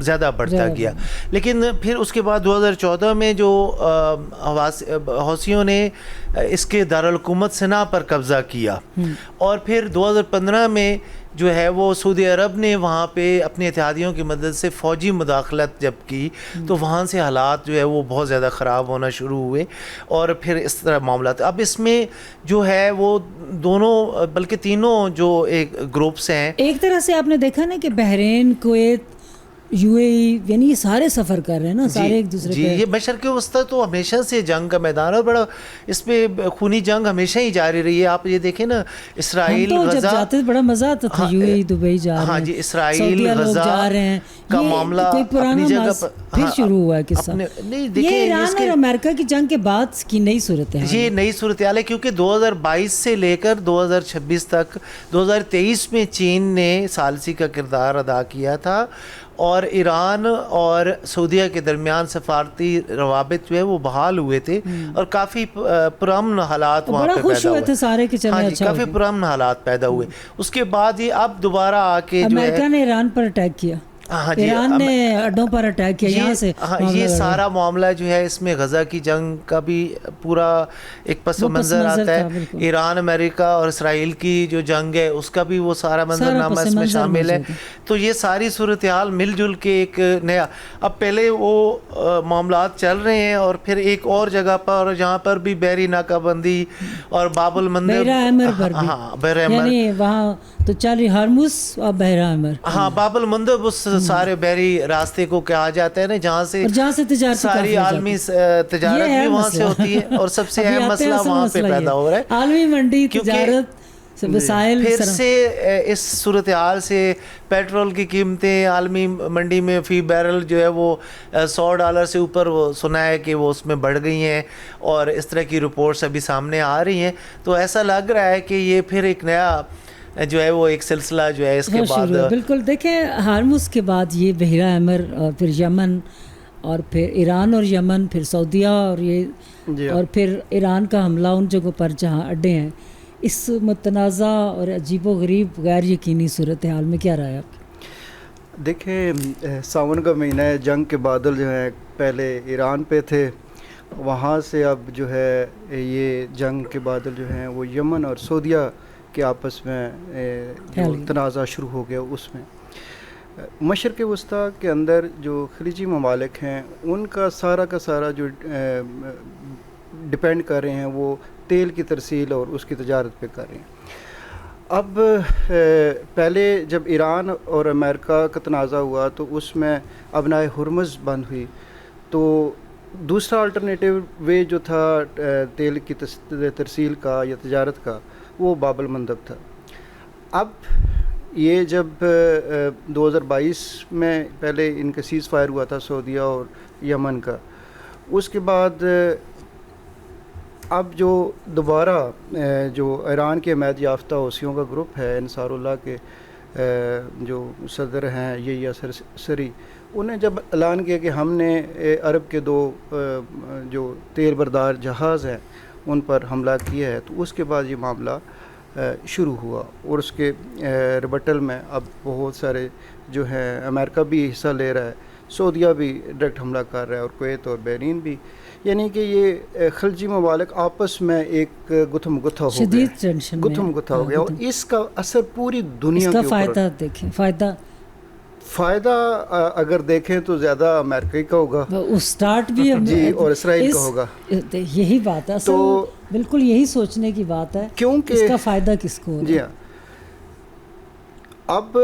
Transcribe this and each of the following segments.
زیادہ بڑھتا گیا. لیکن پھر اس کے بعد 2014 میں جو حوثیوں نے اس کے دارالحکومت صنعا پر قبضہ کیا, اور پھر 2015 میں جو ہے وہ سعودی عرب نے وہاں پہ اپنے اتحادیوں کی مدد سے فوجی مداخلت جب کی, تو وہاں سے حالات جو ہے وہ بہت زیادہ خراب ہونا شروع ہوئے, اور پھر اس طرح معاملات. اب اس میں جو ہے وہ دونوں بلکہ تینوں جو ایک گروپس ہیں, ایک طرح سے آپ نے دیکھا نا کہ بحرین, کویت, یو اے ای, یعنی یہ سارے سفر کر رہے ہیں نا, سارے ایک دوسرے پہ. یہ مشرق وسطیٰ تو ہمیشہ سے جنگ کا میدان ہے, بڑا اس پہ خونی جنگ ہمیشہ ہی جاری رہی ہے. آپ یہ دیکھیں نا, اسرائیل غزہ, جب جاتے بڑا مزہ آتا تھا, یو اے ای دبئی جا رہے ہیں, ہاں جی, اسرائیل غزہ جا رہے ہیں کا معاملہ اپنی جگہ پھر شروع ہوا ہے قصہ. یہ ایران اور امریکہ کی جنگ کے بعد کی نئی صورتحال, یہ نئی صورتحال ہے, کیونکہ 2022 سے لے کر 2026 تک 2023 میں چین نے ثالثی کا کردار ادا کیا تھا, اور ایران اور سعودیہ کے درمیان سفارتی روابط جو ہے وہ بحال ہوئے تھے, اور کافی پرامن حالات وہاں پہ پیدا ہوئے سارے کے چلے, کافی پرامن حالات پیدا ہوئے. اس کے بعد یہ اب دوبارہ آ کے امریکہ نے ایران پر اٹیک کیا, ایران نے اڈوں پر اٹیک کیا, یہاں سے یہ سارا معاملہ جو ہے اس میں غزہ کی جنگ کا بھی پورا ایک پس منظر آتا ہے. ایران, امریکہ اور اسرائیل کی جو جنگ ہے اس کا بھی وہ سارا منظرنامہ اس میں شامل ہے. تو یہ ساری صورتحال مل جل کے ایک نیا, اب پہلے وہ معاملات چل رہے ہیں, اور پھر ایک اور جگہ پر جہاں پر بھی بحری ناکہ بندی اور باب المندب, یعنی وہاں تو چالی ہارموز اور بحیرہ احمر, ہاں باب المندب اس سارے بحری راستے کو کہا جاتا ہے نا, جہاں سے تجارت ساری عالمی تجارت بھی وہاں سے ہوتی ہے, اور سب سے اہم مسئلہ وہاں پہ پیدا ہو رہا ہے عالمی منڈی, تجارت, وسائل. پھر سے اس صورتحال سے پیٹرول کی قیمتیں عالمی منڈی میں فی بیرل جو ہے وہ $100 سے اوپر وہ سنا ہے کہ وہ اس میں بڑھ گئی ہیں, اور اس طرح کی رپورٹس ابھی سامنے آ رہی ہیں. تو ایسا لگ رہا ہے کہ یہ پھر ایک نیا جو ہے وہ ایک سلسلہ جو ہے اس کے بعد بالکل. دیکھیں ہارموز کے بعد یہ بحیرہ احمر, اور پھر یمن, اور پھر ایران اور یمن, پھر سعودیہ, اور یہ اور پھر ایران کا حملہ ان جگہوں پر جہاں اڈے ہیں. اس متنازع اور عجیب و غریب غیر یقینی صورتحال میں کیا رائے ہے آپ کی؟ دیکھیں ساون کا مہینہ ہے, جنگ کے بادل جو ہیں پہلے ایران پہ تھے, وہاں سے اب جو ہے یہ جنگ کے بادل جو ہیں وہ یمن اور سعودیہ کے آپس میں جو تنازع شروع ہو گیا. اس میں مشرق وسطیٰ کے اندر جو خلیجی ممالک ہیں ان کا سارا جو ڈپینڈ کر رہے ہیں وہ تیل کی ترسیل اور اس کی تجارت پہ کر رہے ہیں. اب پہلے جب ایران اور امریکہ کا تنازع ہوا تو اس میں ابنائے ہرمز بند ہوئی, تو دوسرا الٹرنیٹیو وے جو تھا تیل کی ترسیل کا یا تجارت کا وہ باب المندب تھا. اب یہ جب 2022 میں پہلے ان کا سیز فائر ہوا تھا سعودیہ اور یمن کا, اس کے بعد اب جو دوبارہ جو ایران کے حمایت یافتہ حوثیوں کا گروپ ہے, انصار اللہ کے جو صدر ہیں یحییٰ سری, انہیں جب اعلان کیا کہ ہم نے عرب کے 2 جو تیل بردار جہاز ہیں ان پر حملہ کیا ہے, تو اس کے بعد یہ معاملہ شروع ہوا. اور اس کے ریبٹل میں اب بہت سارے جو ہیں, امریکہ بھی حصہ لے رہا ہے, سعودیہ بھی ڈائریکٹ حملہ کر رہا ہے, اور کویت اور بحرین بھی. یعنی کہ یہ خلیجی ممالک آپس میں ایک گتھم گتھا ہو گیا, اور اس کا اثر پوری دنیا کے اوپر. فائدہ اگر دیکھیں تو زیادہ امریکہ کا ہوگا, اسٹارٹ بھی جی, اور اسرائیل کا ہوگا. یہی بات ہے, تو بالکل یہی سوچنے کی بات ہے, کیونکہ اس کا فائدہ کس کو ہوگا. جی ہاں, اب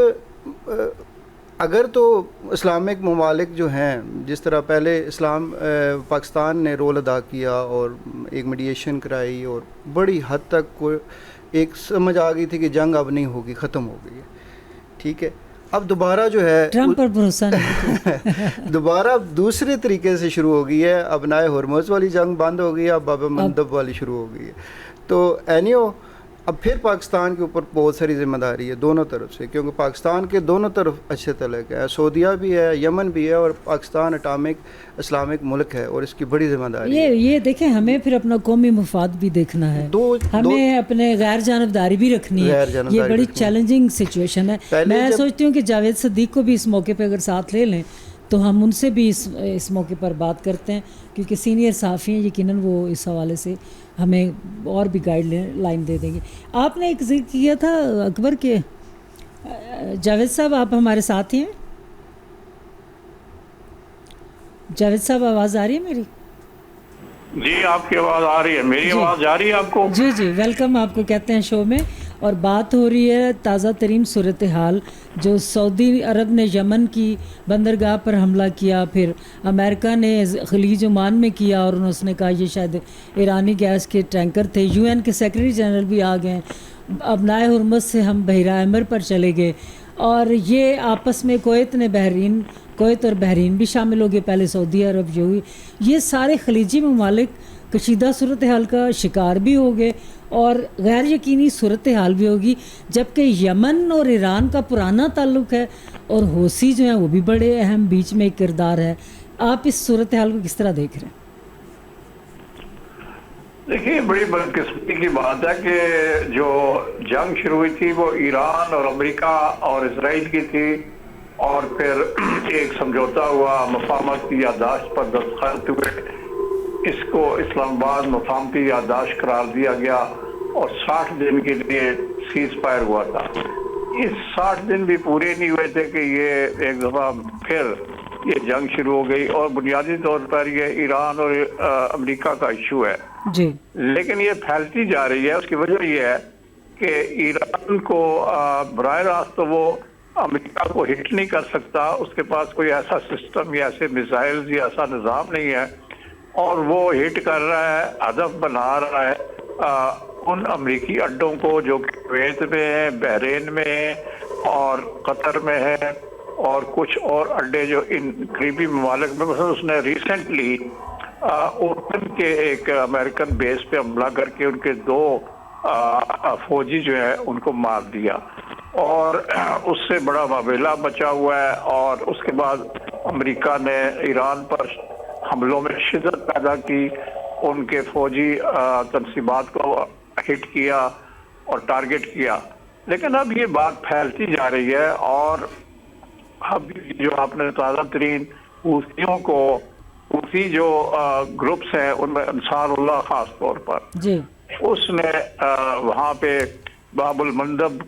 اگر تو اسلامک ممالک جو ہیں, جس طرح پہلے پاکستان نے رول ادا کیا اور ایک میڈیشن کرائی, اور بڑی حد تک کوئی ایک سمجھ آ گئی تھی کہ جنگ اب نہیں ہوگی, ختم ہو گئی ہے, ٹھیک ہے. اب دوبارہ جو ہے ٹرمپ پر بھروسہ نہیں, دوبارہ دوسرے طریقے سے شروع ہو گئی ہے. ابنائے ہرمز والی جنگ بند ہو گئی ہے, اب باب المندب والی شروع ہو گئی ہے. تو اینیو اب پھر پاکستان کے اوپر بہت ساری ذمہ داری ہے دونوں طرف سے، کیونکہ پاکستان کے دونوں طرف اچھے تعلق ہے، سعودیہ بھی ہے، یمن بھی ہے، اور پاکستان اسلامک ملک ہے، اور اس کی بڑی ذمہ داری ہے۔ یہ دیکھیں ہمیں پھر اپنا قومی مفاد بھی دیکھنا ہے، ہمیں اپنے غیر جانبداری بھی رکھنی ہے، یہ بڑی چیلنجنگ سچویشن ہے۔ میں سوچتی ہوں کہ جاوید صدیق کو بھی اس موقع پہ اگر ساتھ لے لیں تو ہم ان سے بھی اس موقع پر بات کرتے ہیں، کیونکہ سینئر صحافی ہیں، یقیناً وہ اس حوالے سے ہمیں اور بھی گائیڈ لائن دے دیں گے۔ آپ نے ایک ذکر کیا تھا اکبر کے، جاوید صاحب آپ ہمارے ساتھ ہی ہیں؟ جاوید صاحب آواز آ رہی ہے میری؟ جی آپ کی آواز آ رہی ہے، میری آواز جا رہی ہے آپ کو؟ جی جی، ویلکم آپ کو کہتے ہیں شو میں، اور بات ہو رہی ہے تازہ ترین صورتحال جو سعودی عرب نے یمن کی بندرگاہ پر حملہ کیا، پھر امریکہ نے خلیج عمان میں کیا، اور اس نے کہا یہ شاید ایرانی گیس کے ٹینکر تھے۔ یو این کے سیکرٹری جنرل بھی آ گئے، ابنائے ہرمز سے ہم بحیرہ احمر پر چلے گئے، اور یہ آپس میں کویت اور بحرین بھی شامل ہو گئے، پہلے سعودی عرب جو ہوئی، یہ سارے خلیجی ممالک کشیدہ صورتحال کا شکار بھی ہو گئے اور غیر یقینی صورتحال بھی ہوگی، جبکہ یمن اور ایران کا پرانا تعلق ہے، اور حوثی جو ہیں وہ بھی بڑے اہم بیچ میں ایک کردار ہے۔ آپ اس صورتحال کو کس طرح دیکھ رہے ہیں؟ دیکھیے بڑی بدقسمتی کی بات ہے کہ جو جنگ شروع ہوئی تھی وہ ایران اور امریکہ اور اسرائیل کی تھی، اور پھر ایک سمجھوتا ہوا، مفاہمت کی یادداشت پر دستخط ہوئے، اس کو اسلام آباد مفاہمتی یادداشت قرار دیا گیا، اور 60 دن کے لیے سیز فائر ہوا تھا۔ اس 60 دن بھی پورے نہیں ہوئے تھے کہ یہ ایک دفعہ پھر یہ جنگ شروع ہو گئی، اور بنیادی طور پر یہ ایران اور امریکہ کا ایشو ہے جی، لیکن یہ پھیلتی جا رہی ہے۔ اس کی وجہ یہ ہے کہ ایران کو براہ راست تو وہ امریکہ کو ہٹ نہیں کر سکتا، اس کے پاس کوئی ایسا سسٹم یا ایسے میزائلز یا ایسا نظام نہیں ہے، اور وہ ہٹ کر رہا ہے، ہدف بنا رہا ہے ان امریکی اڈوں کو جو کہ کویت میں ہیں، بحرین میں ہیں، اور قطر میں ہے، اور کچھ اور اڈے جو ان قریبی ممالک میں، مثلا اس نے ریسنٹلی اردن کے ایک امریکن بیس پہ حملہ کر کے ان کے 2 فوجی جو ہیں ان کو مار دیا، اور اس سے بڑا واویلا مچا ہوا ہے۔ اور اس کے بعد امریکہ نے ایران پر حملوں میں شدت پیدا کی، ان کے فوجی تنصیبات کو ہٹ کیا اور ٹارگٹ کیا، لیکن اب یہ بات پھیلتی جا رہی ہے، اور اب جو آپ نے تازہ ترین حوثی جو گروپس ہیں ان میں انصار اللہ خاص طور پر، جی، اس نے وہاں پہ باب المندب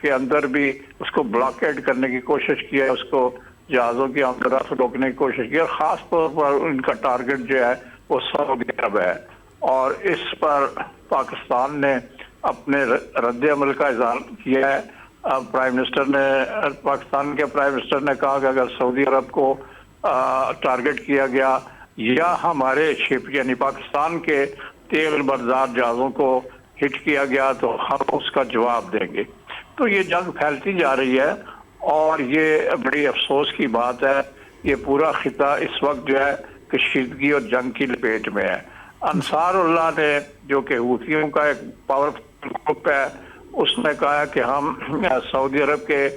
کے اندر بھی اس کو بلاکیڈ کرنے کی کوشش کی ہے، اس کو جہازوں کی آمد و رفت روکنے کی کوشش کی ہے، اور خاص طور پر ان کا ٹارگٹ جو ہے وہ سعودی عرب ہے، اور اس پر پاکستان نے اپنے رد عمل کا اظہار کیا ہے۔ پاکستان کے پرائم منسٹر نے کہا کہ اگر سعودی عرب کو ٹارگٹ کیا گیا یا ہمارے شپ یعنی پاکستان کے تیل بردار جہازوں کو ہٹ کیا گیا تو ہم اس کا جواب دیں گے۔ تو یہ جنگ پھیلتی جا رہی ہے، اور یہ بڑی افسوس کی بات ہے، یہ پورا خطہ اس وقت جو ہے کشیدگی اور جنگ کی لپیٹ میں ہے۔ انصار اللہ نے جو کہ حوثیوں کا ایک پاورفل گروپ ہے، اس نے کہا کہ ہم سعودی عرب کے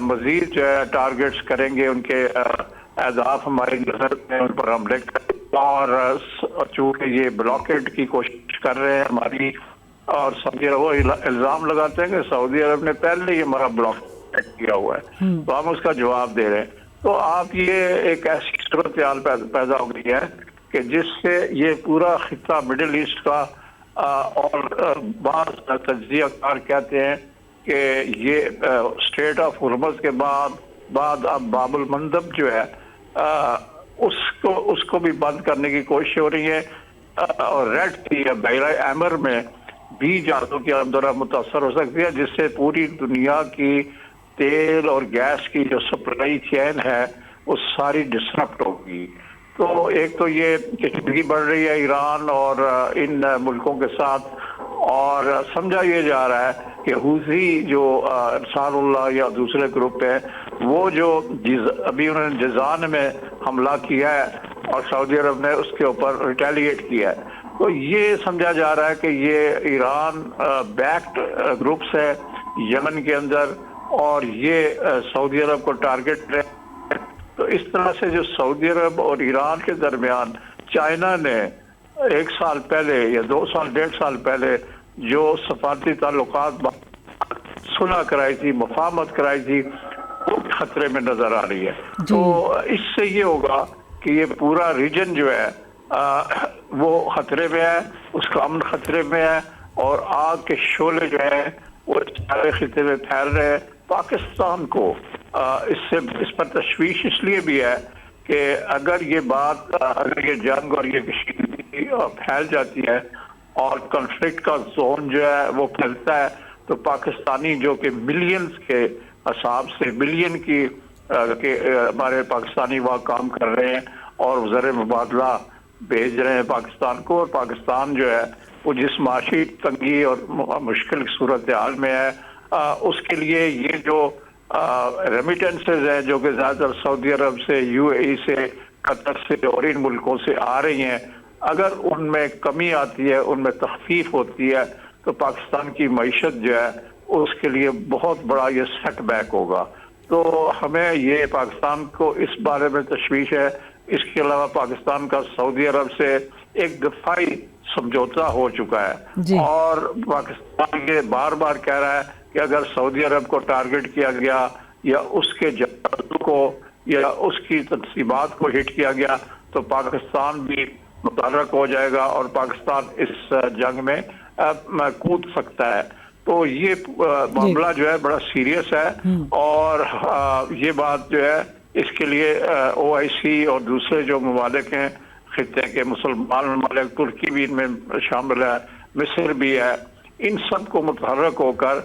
مزید جو ہے ٹارگٹس کریں گے، ان کے اہداف ہماری نظر میں ان پر حملے کریں، اور چونکہ یہ بلاکیڈ کی کوشش کر رہے ہیں ہماری، اور سعودی عرب وہ الزام لگاتے ہیں کہ سعودی عرب نے پہلے ہی ہمارا بلاک کیا ہوا ہے تو ہم اس کا جواب دے رہے ہیں۔ تو آپ یہ ایک ایسی صورتحال پیدا ہو گئی ہے کہ جس سے یہ پورا خطہ مڈل ایسٹ کا، اور بعض تجزیہ کار کہتے ہیں کہ یہ اسٹریٹ آف ہرمز کے بعد اب باب المندب جو ہے اس کو بھی بند کرنے کی کوشش ہو رہی ہے، اور ریڈ سی یا بحیرہ احمر میں بھی جہازوں کی آمد و رفت متاثر ہو سکتی ہے، جس سے پوری دنیا کی تیل اور گیس کی جو سپلائی چین ہے وہ ساری ڈسرپٹ ہوگی۔ تو ایک تو یہ کشیدگی بڑھ رہی ہے ایران اور ان ملکوں کے ساتھ، اور سمجھا یہ جا رہا ہے کہ حوثی جو انصار اللہ یا دوسرے گروپ ہیں وہ جو ابھی انہوں نے جزان میں حملہ کیا ہے اور سعودی عرب نے اس کے اوپر ریٹیلیٹ کیا ہے، تو یہ سمجھا جا رہا ہے کہ یہ ایران بیکڈ گروپس ہے یمن کے اندر، اور یہ سعودی عرب کو ٹارگٹ رہے. تو اس طرح سے جو سعودی عرب اور ایران کے درمیان چائنا نے 1 سال پہلے یا 2 سال 1.5 سال پہلے جو سفارتی تعلقات صلح کرائی تھی، مفاہمت کرائی تھی، وہ خطرے میں نظر آ رہی ہے. تو اس سے یہ ہوگا کہ یہ پورا ریجن جو ہے وہ خطرے میں ہے، اس کا امن خطرے میں ہے، اور آگ کے شعلے جو ہیں وہ سارے خطے میں پھیل رہے ہیں. پاکستان کو اس پر تشویش اس لیے بھی ہے کہ اگر یہ جنگ اور یہ کشیدگی پھیل جاتی ہے اور کنفلکٹ کا زون جو ہے وہ پھیلتا ہے، تو پاکستانی جو کہ ملینز کے حساب سے بلین کی ہمارے پاکستانی وہاں کام کر رہے ہیں اور زر مبادلہ بھیج رہے ہیں پاکستان کو، اور پاکستان جو ہے وہ جس معاشی تنگی اور مشکل صورتحال میں ہے، اس کے لیے یہ جو ریمیٹنسز ہیں جو کہ زیادہ تر سعودی عرب سے، UAE سے، قطر سے اور ان ملکوں سے آ رہی ہیں، اگر ان میں کمی آتی ہے، ان میں تخفیف ہوتی ہے، تو پاکستان کی معیشت جو ہے اس کے لیے بہت بڑا یہ سیٹ بیک ہوگا. تو ہمیں یہ پاکستان کو اس بارے میں تشویش ہے. اس کے علاوہ پاکستان کا سعودی عرب سے ایک دفاعی سمجھوتا ہو چکا ہے، اور پاکستان یہ بار بار کہہ رہا ہے کہ اگر سعودی عرب کو ٹارگٹ کیا گیا یا اس کے جہازوں کو یا اس کی تنصیبات کو ہٹ کیا گیا تو پاکستان بھی متحرک ہو جائے گا اور پاکستان اس جنگ میں کود سکتا ہے. تو یہ معاملہ جو ہے بڑا سیریس ہے، اور یہ بات جو ہے اس کے لیے OIC اور دوسرے جو ممالک ہیں خطے کے مسلمان ممالک، ترکی بھی ان میں شامل ہے، مصر بھی ہے، ان سب کو متحرک ہو کر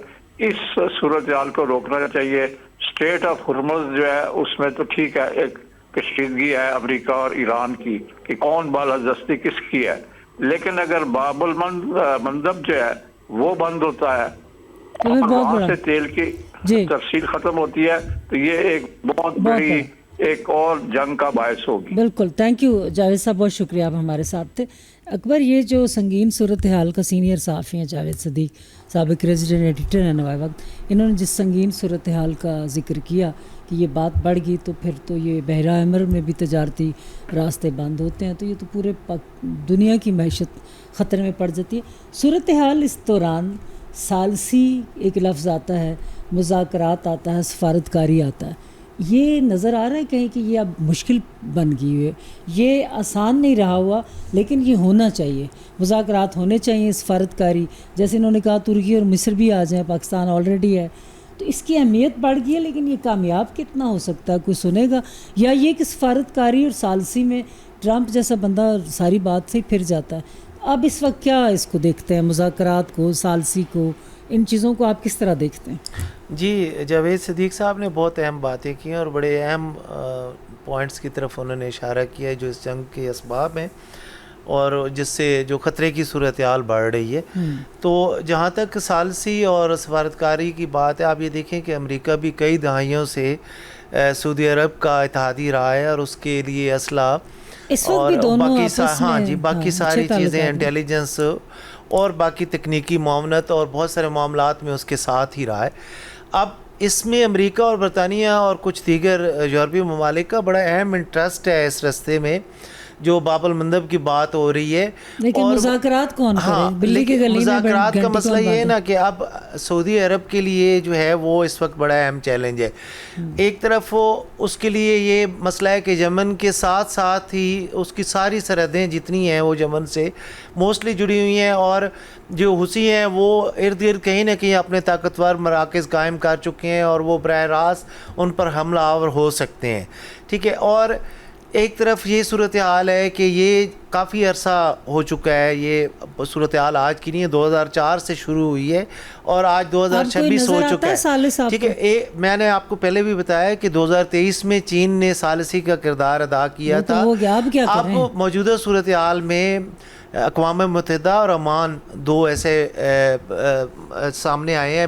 اس صورتحال کو روکنا چاہیے. اسٹریٹ آف ہرمز جو ہے اس میں تو ٹھیک ہے ایک کشیدگی ہے امریکہ اور ایران کی کہ کون بالادستی کس کی ہے، لیکن اگر باب المندب جو ہے وہ بند ہوتا ہے اور وہاں سے تیل کی ترسیل ختم ہوتی ہے تو یہ ایک بہت بڑی ایک اور جنگ کا باعث ہوگی. بالکل. تھینک یو جاوید صاحب، بہت شکریہ، آپ ہمارے ساتھ تھے. اکبر، یہ جو سنگین صورتحال کا سینئر صحافی ہیں جاوید صدیق، سابق ریزیڈنٹ ایڈیٹر ہیں نوائے وقت، انہوں نے جس سنگین صورتحال کا ذکر کیا کہ یہ بات بڑھ گئی تو پھر تو یہ بحیرہ احمر میں بھی تجارتی راستے بند ہوتے ہیں، تو یہ تو پورے دنیا کی معیشت خطرے میں پڑ جاتی ہے. صورتحال اس دوران ثالثی ایک لفظ آتا ہے، مذاکرات آتا ہے، سفارتکاری آتا ہے. یہ نظر آ رہا ہے کہیں کہ یہ اب مشکل بن گئی ہے، یہ آسان نہیں رہا ہوا، لیکن یہ ہونا چاہیے، مذاکرات ہونے چاہیے، سفارتکاری. جیسے انہوں نے کہا ترکی اور مصر بھی آ جائیں، پاکستان آلریڈی ہے، تو اس کی اہمیت بڑھ گئی ہے، لیکن یہ کامیاب کتنا ہو سکتا ہے، کوئی سنے گا؟ یا یہ کہ سفارتکاری اور ثالثی میں ٹرمپ جیسا بندہ ساری بات سے پھر جاتا ہے. اب اس وقت کیا اس کو دیکھتے ہیں، مذاکرات کو، ثالثی کو، ان چیزوں کو آپ کس طرح دیکھتے ہیں؟ جی، جاوید صدیق صاحب نے بہت اہم باتیں کی ہیں اور بڑے اہم پوائنٹس کی طرف انہوں نے اشارہ کیا ہے جو اس جنگ کے اسباب ہیں اور جس سے جو خطرے کی صورتحال بڑھ رہی ہے. تو جہاں تک ثالثی اور سفارتکاری کی بات ہے، آپ یہ دیکھیں کہ امریکہ بھی کئی دہائیوں سے سعودی عرب کا اتحادی رہا ہے اور اس کے لیے اسلحہ اور باقی ساری چیزیں، انٹیلیجنس اور باقی تکنیکی معاونت اور بہت سارے معاملات میں اس کے ساتھ ہی رہا ہے. اب اس میں امریکہ اور برطانیہ اور کچھ دیگر یورپی ممالک کا بڑا اہم انٹرسٹ ہے اس رستے میں جو باب المندب کی بات ہو رہی ہے. لیکن مذاکرات کون کرے؟ بلی کی گلی میں مذاکرات کا مسئلہ یہ ہے نا کہ اب سعودی عرب کے لیے جو ہے وہ اس وقت بڑا اہم چیلنج ہے. ایک طرف اس کے لیے یہ مسئلہ ہے کہ یمن کے ساتھ ساتھ ہی اس کی ساری سرحدیں جتنی ہیں وہ یمن سے موسٹلی جڑی ہوئی ہیں اور جو حوثی ہیں وہ ارد گرد کہیں نہ کہیں اپنے طاقتور مراکز قائم کر چکے ہیں اور وہ براہ راست ان پر حملہ آور ہو سکتے ہیں. ٹھیک ہے، اور ایک طرف یہ صورتحال ہے کہ یہ کافی عرصہ ہو چکا ہے، یہ صورتحال آج کی نہیں ہے، 2004 سے شروع ہوئی ہے اور آج 2026 ہو چکا ہے. ٹھیک ہے, میں نے آپ کو پہلے بھی بتایا کہ 2023 میں چین نے ثالثی کا کردار ادا کیا تھا. اب موجودہ صورتحال میں اقوام متحدہ اور عمان دو ایسے سامنے آئے ہیں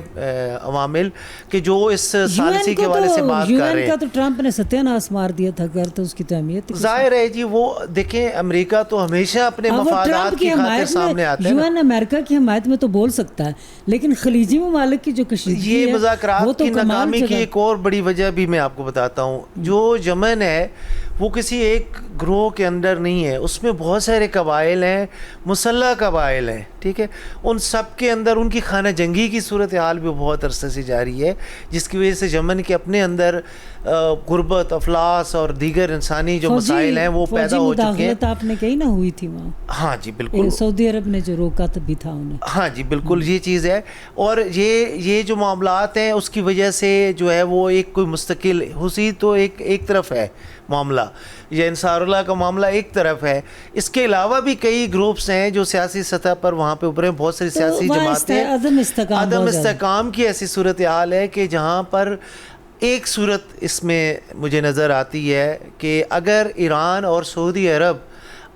عوامل کہ جو اس ثالثی کے حوالے سے بات کر رہے ہیں. کا تو ٹرمپ نے ستیہ ناش مار دیا تھا, اگر تو اس کی تو اہمیت ظاہر ہے جی. وہ دیکھیں امریکہ تو ہمیشہ اپنے مفادات کی خاطر سامنے آتا ہے. یو امریکہ کی حمایت میں تو بول سکتا ہے, لیکن خلیجی ممالک کی جو کشیدگی ہے, یہ مذاکرات کی ناکامی کی ایک اور بڑی وجہ بھی میں آپ کو بتاتا ہوں. جو یمن ہے وہ کسی ایک گروہ کے اندر نہیں ہے, اس میں بہت سارے قبائل ہیں, مسلح قبائل ہیں. ٹھیک ہے, ان سب کے اندر ان کی خانہ جنگی کی صورتحال بھی بہت عرصے سے جاری ہے, جس کی وجہ سے یمن کے اپنے اندر غربت, افلاس اور دیگر انسانی جو مسائل ہیں وہ پیدا ہو چکے ہیں. آپ نے کہی نہ ہوئی تھی وہاں. ہاں جی بالکل, سعودی عرب نے جو روکا بھی تھا انہیں. ہاں جی بالکل, یہ چیز ہے. اور یہ جو معاملات ہیں اس کی وجہ سے جو ہے وہ ایک کوئی مستقل حوثی تو ایک طرف ہے معاملہ, یہ انصار اللہ کا معاملہ ایک طرف ہے. اس کے علاوہ بھی کئی گروپس ہیں جو سیاسی سطح پر وہاں پہ ابھرے, بہت ساری سیاسی جماعتیں. عدم استحکام کی ایسی صورتحال ہے کہ جہاں پر ایک صورت اس میں مجھے نظر آتی ہے کہ اگر ایران اور سعودی عرب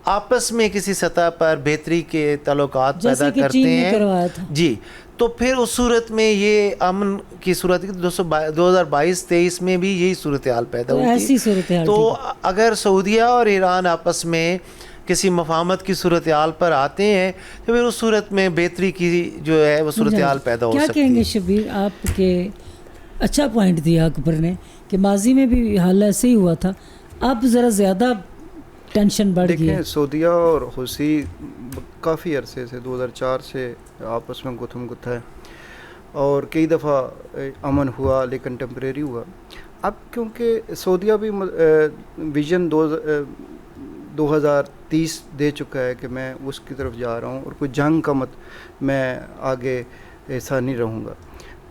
آپس میں کسی سطح پر بہتری کے تعلقات پیدا کرتے ہیں جی, تو پھر اس صورت میں یہ امن کی صورت 2022-23 میں بھی یہی صورتحال پیدا ہوئی تھی. تو اگر سعودیہ اور ایران آپس میں کسی مفاہمت کی صورتحال پر آتے ہیں تو پھر اس صورت میں بہتری کی جو ہے وہ صورتحال پیدا ہو سکتی ہے. کیا کہیں گے شبیر آپ کے, اچھا پوائنٹ دیا اکبر نے کہ ماضی میں بھی حال ایسے ہی ہوا تھا, اب ذرا زیادہ ٹینشن بڑھ گئی. دیکھیں سعودیہ اور حوثی کافی عرصے سے 2004 سے آپس میں گتھم گتھا ہے, اور کئی دفعہ امن ہوا لیکن ٹیمپریری ہوا. اب کیونکہ سعودیہ بھی ویژن 2030 دے چکا ہے کہ میں اس کی طرف جا رہا ہوں اور کوئی جنگ کا میں آگے ایسا نہیں رہوں گا,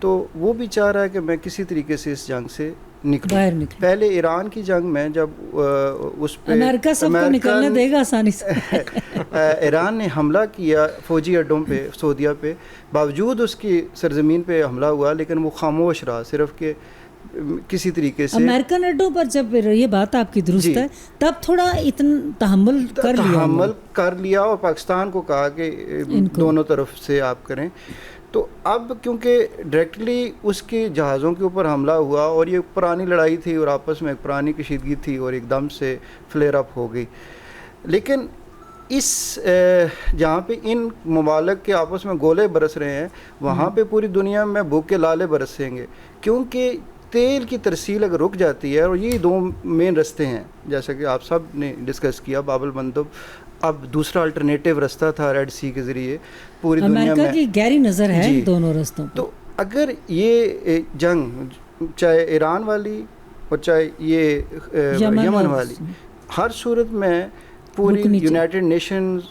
تو وہ بھی چاہ رہا ہے کہ میں کسی طریقے سے اس جنگ سے نکلوں. پہلے ایران کی جنگ میں جب اس پہ امریکہ سب کو نکلنے دے گا آسانی سے, ایران نے حملہ کیا فوجی اڈوں پہ سعودیہ پہ, باوجود اس کی سرزمین پہ حملہ ہوا لیکن وہ خاموش رہا, صرف کہ کسی طریقے سے امریکن اڈوں پر جب یہ بات آپ کی درست ہے تب تھوڑا اتنا تحمل کر لیا اور پاکستان کو کہا کہ دونوں طرف سے آپ کریں. تو اب کیونکہ ڈائریکٹلی اس کے جہازوں کے اوپر حملہ ہوا اور یہ پرانی لڑائی تھی اور آپس میں ایک پرانی کشیدگی تھی اور ایک دم سے فلیئر اپ ہو گئی. لیکن اس جہاں پہ ان ممالک کے آپس میں گولے برس رہے ہیں وہاں پہ پوری دنیا میں بھوک کے لالے برسیں گے, کیونکہ تیل کی ترسیل اگر رک جاتی ہے, اور یہ دو مین رستے ہیں جیسا کہ آپ سب نے ڈسکس کیا, باب المندب اب دوسرا الٹرنیٹیو رستہ تھا ریڈ سی کے ذریعے پوری دنیا میں, کی گہری نظر ہے دونوں رستوں. تو اگر یہ جنگ چاہے ایران والی اور چاہے یہ یمن والی, ہر صورت میں پوری یونائٹڈ نیشنز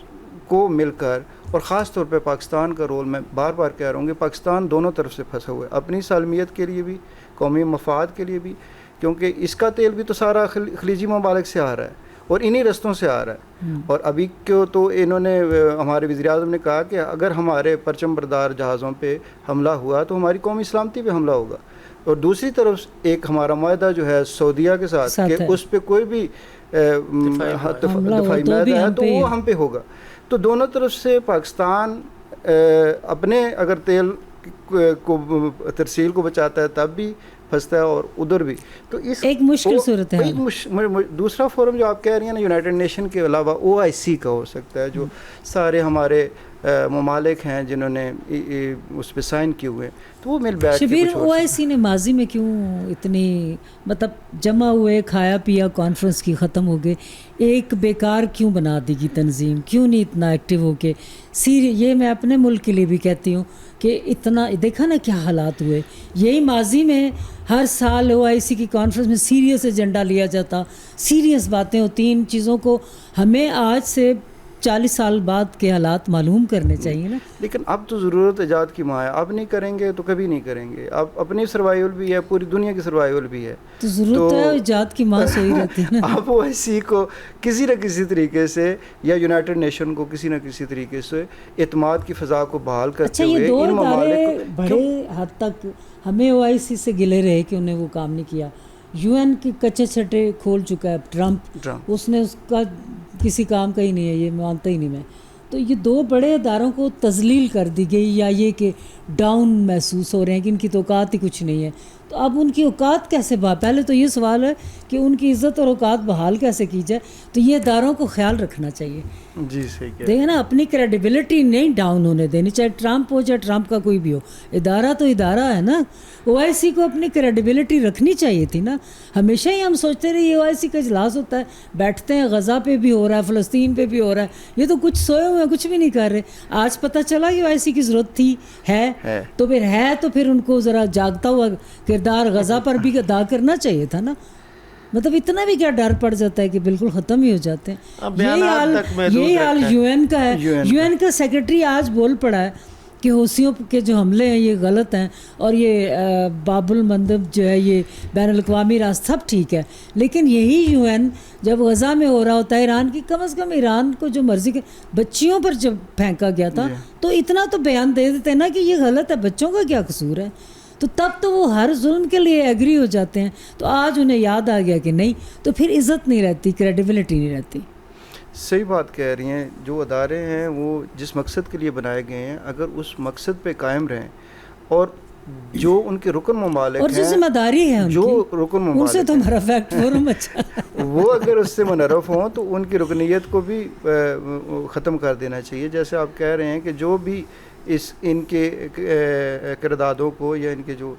کو مل کر, اور خاص طور پہ پاکستان کا رول میں بار بار کہہ رہا ہوں کہ پاکستان دونوں طرف سے پھنسا ہوا ہے, اپنی سالمیت کے لیے بھی, قومی مفاد کے لیے بھی, کیونکہ اس کا تیل بھی تو سارا خلیجی ممالک سے آ رہا ہے اور انہی رستوں سے آ رہا ہے. اور ابھی کیوں تو انہوں نے, ہمارے وزیر اعظم نے کہا کہ اگر ہمارے پرچم بردار جہازوں پہ حملہ ہوا تو ہماری قومی سلامتی پہ حملہ ہوگا. اور دوسری طرف ایک ہمارا معاہدہ جو ہے سعودیہ کے ساتھ کہ اس پہ کوئی بھی دفاعی معاہدہ ہے تو وہ ہم پہ ہوگا. تو دونوں طرف سے پاکستان اپنے اگر تیل کو ترسیل کو بچاتا ہے تب بھی پھنستا ہے اور ادھر بھی. تو اس ایک مشکل صورت ہے. دوسرا فورم جو آپ کہہ رہی ہیں نا یونائٹڈ نیشن کے علاوہ OIC کا ہو سکتا ہے, جو سارے ہمارے ممالک ہیں جنہوں نے اس پہ سائن کیے ہوئے, تو وہ مل بیٹھ کے شبیر OIC نے ماضی میں کیوں اتنی مطلب جمع ہوئے, کھایا پیا کانفرنس کی ختم ہو گئے, ایک بیکار کیوں بنا دی گئی تنظیم, کیوں نہیں اتنا ایکٹیو ہو کے یہ میں اپنے ملک کے لیے بھی کہتی ہوں کہ اتنا دیکھا نا کیا حالات ہوئے. یہی ماضی میں ہر سال OIC کی کانفرنس میں سیریس ایجنڈا لیا جاتا, سیریس باتیں ہوتی, ان چیزوں کو ہمیں آج سے 40 سال بعد کے حالات معلوم کرنے چاہیے نا. لیکن اب تو ضرورت ایجاد کی ماں ہے, اب نہیں کریں گے تو کبھی نہیں کریں گے. اب اپنی سروائیول بھی ہے, پوری دنیا کی سروائیول بھی ہے, تو ضرورت ہے ایجاد کی ماں سوئی رہتی ہے نا. اب OIC کو کسی نہ کسی طریقے سے یا یونائٹڈ نیشن کو کسی نہ کسی طریقے سے اعتماد کی فضا کو بحال کرتے ہوئے یہ دو ان ادارے ممالک بڑے حد تک ہمیں OIC سے گلے رہے کہ انہیں وہ کام نہیں کیا. UN کے کچے چھٹے کھول چکا ہے ٹرمپ, اس نے اس کا کسی کام کا ہی نہیں ہے, یہ مانتا ہی نہیں میں. تو یہ دو بڑے اداروں کو تذلیل کر دی گئی, یا یہ کہ ڈاؤن محسوس ہو رہے ہیں کہ ان کی تو اوقات ہی کچھ نہیں ہے. تو اب ان کی اوقات کیسے پہلے تو یہ سوال ہے کہ ان کی عزت اور اوقات بحال کیسے کی جائے. تو یہ اداروں کو خیال رکھنا چاہیے. جی صحیح کہہ دیکھیں نا, اپنی کریڈیبلٹی نہیں ڈاؤن ہونے دینی, چاہے ٹرمپ ہو چاہے ٹرمپ کا کوئی بھی ہو. ادارہ تو ادارہ ہے نا. OIC کو اپنی کریڈیبلٹی رکھنی چاہیے تھی نا. ہمیشہ ہی ہم سوچتے رہے یہ OIC کا اجلاس ہوتا ہے, بیٹھتے ہیں, غزہ پہ بھی ہو رہا ہے, فلسطین پہ بھی ہو رہا ہے, یہ تو کچھ سوئے ہوئے ہیں, کچھ بھی نہیں کر رہے. آج پتہ چلا کہ OIC کی ضرورت تھی, ہے تو پھر ان کو ذرا جاگتا ہوا کردار غزہ پر بھی ادا کرنا چاہیے تھا نا. مطلب اتنا بھی کیا ڈر پڑ جاتا ہے کہ بالکل ختم ہی ہو جاتے ہیں. یہی حال UN کا ہے. UN کا سیکرٹری آج بول پڑا ہے کہ حوثیوں کے جو حملے ہیں یہ غلط ہیں, اور یہ باب المندب جو ہے یہ بین الاقوامی راستہ سب ٹھیک ہے, لیکن یہی UN جب غزہ میں ہو رہا ہوتا ہے ایران کی, کم از کم ایران کو جو مرضی کے بچیوں پر جب پھینکا گیا تھا تو اتنا تو بیان دے دیتے نا کہ یہ غلط ہے, بچوں کا کیا قصور ہے. تو تب تو وہ ہر ظلم کے لیے ایگری ہو جاتے ہیں. تو آج انہیں یاد آ گیا کہ نہیں, تو پھر عزت نہیں رہتی, کریڈیبلٹی نہیں رہتی. صحیح بات کہہ رہی ہیں. جو ادارے ہیں وہ جس مقصد کے لیے بنائے گئے ہیں, اگر اس مقصد پہ قائم رہیں, اور جو ان کے رکن ممالک اور جو ذمہ داری ہے جو رکن ممالک ان سے تو ہمارا فیکٹ فورم اچھا وہ اگر اس سے منحرف ہوں تو ان کی رکنیت کو بھی ختم کر دینا چاہیے. جیسے آپ کہہ رہے ہیں کہ جو بھی ان کے قراردادوں کو یا ان کے جو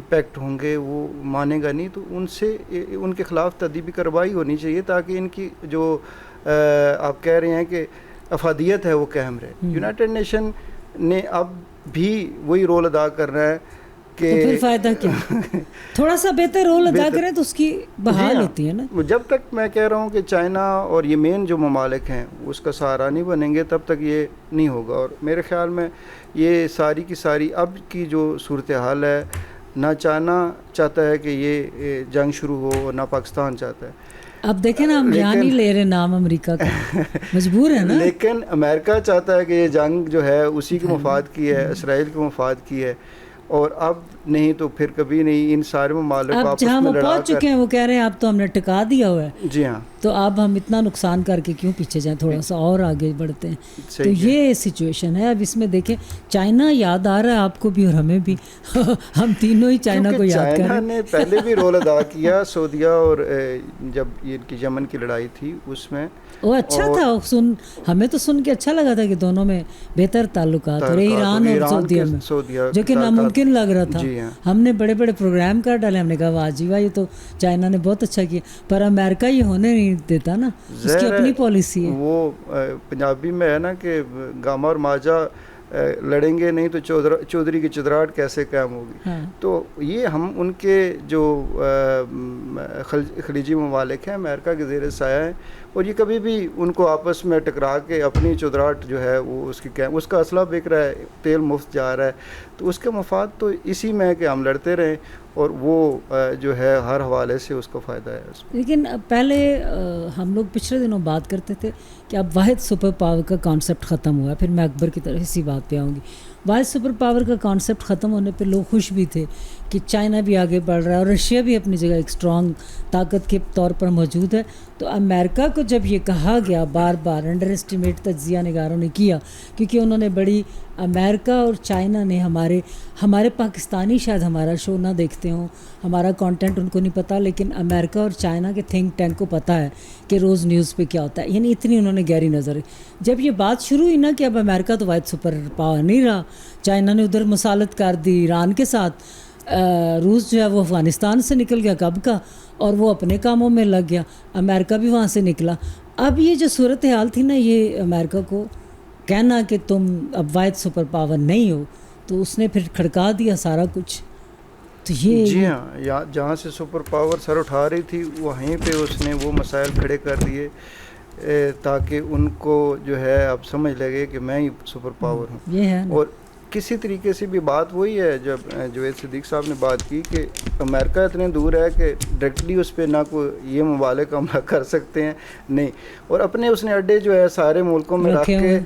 پیکٹ ہوں گے وہ مانے گا نہیں, تو ان سے ان کے خلاف تادیبی کارروائی ہونی چاہیے تاکہ ان کی جو آپ کہہ رہے ہیں کہ افادیت ہے وہ قائم رہے. یونائٹڈ نیشن نے اب بھی وہی رول ادا کر رہا ہے کہ پھر فائدہ کیا, تھوڑا سا بہتر رول ادا کریں تو اس کی بحال ہوتی ہے نا. جب تک میں کہہ رہا ہوں کہ چائنا اور یہ مین جو ممالک ہیں اس کا سہارا نہیں بنیں گے تب تک یہ نہیں ہوگا. اور میرے خیال میں یہ ساری کی ساری اب کی جو صورتحال ہے, نہ چائنا چاہتا ہے کہ یہ جنگ شروع ہو اور نہ پاکستان چاہتا ہے. اب دیکھیں نا, ہم یہاں نہیں لے رہے نام امریکہ کا, مجبور ہے نا. لیکن امریکہ چاہتا ہے کہ یہ جنگ جو ہے اسی کے مفاد کی ہے, اسرائیل کے مفاد کی ہے, اور اب نہیں تو پھر کبھی نہیں. ان سارے ممالک اب جہاں وہ پہنچ چکے ہیں وہ کہہ رہے ہیں اب تو ہم نے ٹکا دیا ہوا ہے. جی ہاں, تو اب ہم اتنا نقصان کر کے کیوں پیچھے جائیں, تھوڑا سا اور آگے بڑھتے ہیں. تو یہ سچویشن ہے. اب اس میں دیکھیں چائنا یاد آ رہا ہے آپ کو بھی اور ہمیں بھی, ہم تینوں ہی چائنا کو یاد کر رہے ہیں. چائنا نے پہلے بھی رول ادا کیا سعودیہ, اور جب یہ ان کی یمن کی لڑائی تھی اس میں وہ اچھا تھا. ہمیں تو سن کے اچھا لگا تھا کہ دونوں میں بہتر تعلقات اور ایران اور سعودیہ میں, جو کہ ناممکن لگ رہا تھا. ہم نے بڑے بڑے پروگرام کر ڈالے, ہم نے کہا واہ جی واہ, یہ تو چائنا نے بہت اچھا کیا, پر امریکہ یہ ہونے نہیں دیتا نا, اس کی اپنی پالیسی ہے. وہ پنجابی میں ہے نا کہ گاما اور ماجا لڑیں گے نہیں تو چودھری کی چودراہٹ کیسے قائم ہوگی. تو یہ ہم ان کے جو خلیجی ممالک ہیں امریکہ کے زیر سایہ ہیں, اور یہ کبھی بھی ان کو آپس میں ٹکرا کے اپنی چودراہٹ جو ہے وہ اس کا اسلحہ بک رہا ہے, تیل مفت جا رہا ہے, تو اس کے مفاد تو اسی میں ہے کہ ہم لڑتے رہیں, اور وہ جو ہے ہر حوالے سے اس کو فائدہ ہے. لیکن پہلے ہم لوگ پچھلے دنوں بات کرتے تھے کہ اب واحد سپر پاور کا کانسیپٹ ختم ہوا ہے. پھر میں اکبر کی طرف اسی بات پہ آؤں گی. واحد سپر پاور کا کانسیپٹ ختم ہونے پہ لوگ خوش بھی تھے کہ چائنا بھی آگے بڑھ رہا ہے اور رشیا بھی اپنی جگہ ایک اسٹرانگ طاقت کے طور پر موجود ہے. تو امریکہ کو جب یہ کہا گیا بار بار, انڈر اسٹیمیٹ تجزیہ نگاروں نے کیا, کیونکہ انہوں نے بڑی امریکہ اور چائنا نے ہمارے پاکستانی شاید ہمارا شو نہ دیکھتے ہوں, ہمارا کانٹینٹ ان کو نہیں پتہ, لیکن امریکہ اور چائنا کے تھنک ٹینک کو پتہ ہے کہ روز نیوز پہ کیا ہوتا ہے. یعنی اتنی انہوں نے گہری نظر. جب یہ بات شروع ہوئی نا کہ اب امریکہ تو واحد سپر پاور نہیں رہا, چائنا نے ادھر مصالحت کر دی ایران کے ساتھ, روس جو ہے وہ افغانستان سے نکل گیا کب کا, اور وہ اپنے کاموں میں لگ گیا, امریکہ بھی وہاں سے نکلا. اب یہ جو صورتحال تھی نا, یہ امریکہ کو کہنا کہ تم اب واحد سپر پاور نہیں ہو, تو اس نے پھر کھڑکا دیا سارا کچھ. تو یہ جی ہاں, جہاں سے سپر پاور سر اٹھا رہی تھی وہیں پہ اس نے وہ مسائل کھڑے کر دیے تاکہ ان کو جو ہے اب سمجھ لگے کہ میں ہی سپر پاور ہوں. یہ ہے اور کسی طریقے سے بھی بات وہی ہے جب جوید صدیق صاحب نے بات کی کہ امریکہ اتنے دور ہے کہ ڈائریکٹلی اس پہ نہ کوئی یہ ممالک حملہ کر سکتے ہیں نہیں, اور اپنے اس نے اڈے جو ہے سارے ملکوں میں رکھ کے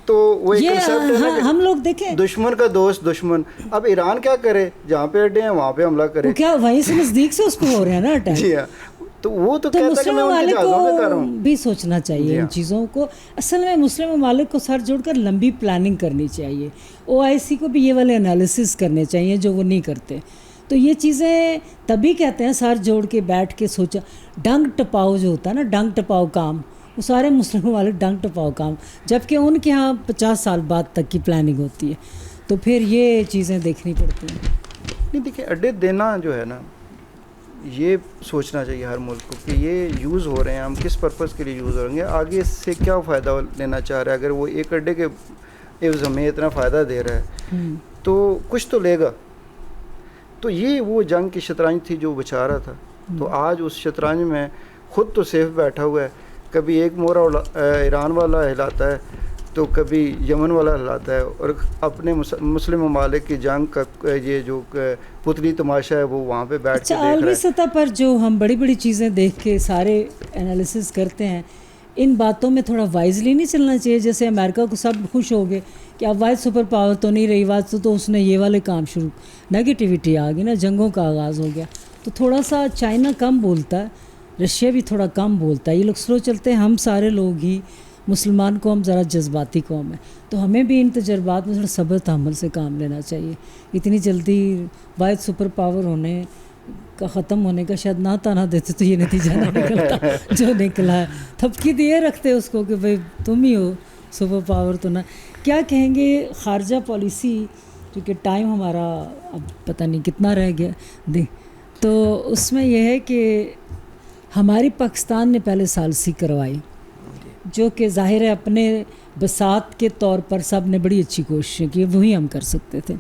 تو وہ ایک کنسیپٹ ہے ہم لوگ دیکھیں دشمن کا دوست دشمن. اب ایران کیا کرے, جہاں پہ اڈے ہیں وہاں پہ حملہ کرے, کیا وہیں سے نزدیک سے اس کو ہو رہا ہے نا اٹیک. جی ہاں, تو وہ تو کہتا ہے کہ مسلم میں ان کے جہازوں میں کر رہا ہوں. ممالک کو بھی سوچنا چاہیے ان چیزوں کو. اصل میں مسلم ممالک کو سر جوڑ کر لمبی پلاننگ کرنی چاہیے. OIC کو بھی یہ والے انالیسس کرنے چاہیے جو وہ نہیں کرتے. تو یہ چیزیں تبھی کہتے ہیں سر جوڑ کے بیٹھ کے سوچا. ڈنگ ٹپاؤ جو ہوتا ہے نا, ڈنگ ٹپاؤ کام, وہ سارے مسلم ممالک ڈنگ ٹپاؤ کام, جبکہ ان کے ہاں 50 سال بعد تک کی پلاننگ ہوتی ہے. تو پھر یہ چیزیں دیکھنی پڑتی ہیں. نہیں دیکھیں, اڈے دینا جو ہے نا, یہ سوچنا چاہیے ہر ملک کو کہ یہ یوز ہو رہے ہیں, ہم کس پرپز کے لیے یوز ہو رہیں گے, آگے اس سے کیا فائدہ لینا چاہ رہا ہے. اگر وہ ایک اڈے کے عوض ہمیں اتنا فائدہ دے رہا ہے تو کچھ تو لے گا. تو یہ وہ جنگ کی شطرنج تھی جو بچا رہا تھا. تو آج اس شطرنج میں خود تو سیف بیٹھا ہوا ہے, کبھی ایک مورا ایران والا ہلاتا ہے تو کبھی یمن والا ہلاتا ہے, اور اپنے مسلم ممالک کی جنگ کا یہ جو پتلی تماشا ہے وہ وہاں پہ بیٹھ کے دیکھ رہا ہے. عالمی سطح پر جو ہم بڑی بڑی چیزیں دیکھ کے سارے انالیسس کرتے ہیں, ان باتوں میں تھوڑا وائزلی نہیں چلنا چاہیے. جیسے امریکہ کو سب خوش ہو گئے کہ اب واحد سپر پاور تو نہیں رہی, واحد تو اس نے یہ والے کام شروع, نیگیٹیوٹی آ گئی نا, جنگوں کا آغاز ہو گیا. تو تھوڑا سا چائنا کم بولتا ہے, رشیا بھی تھوڑا کم بولتا ہے, یہ لوگ سلو چلتے ہیں. ہم سارے لوگ ہی مسلمان قوم ذرا جذباتی قوم ہے, تو ہمیں بھی ان تجربات میں تھوڑا صبر تحمل سے کام لینا چاہیے. اتنی جلدی واحد سپر پاور ہونے کا ختم ہونے کا شاید نہ دیتے تو یہ نتیجہ نہ نکلتا جو نکلا ہے. تھپکی دیے رکھتے اس کو کہ بھائی تم ہی ہو سپر پاور. تو نہ کیا کہیں گے خارجہ پالیسی, کیونکہ ٹائم ہمارا اب پتہ نہیں کتنا رہ گیا دے, تو اس میں یہ ہے کہ ہماری پاکستان نے پہلے ثالثی کروائی, جو کہ ظاہر ہے اپنے بساط کے طور پر سب نے بڑی اچھی کوششیں کی, وہی ہم کر سکتے تھے.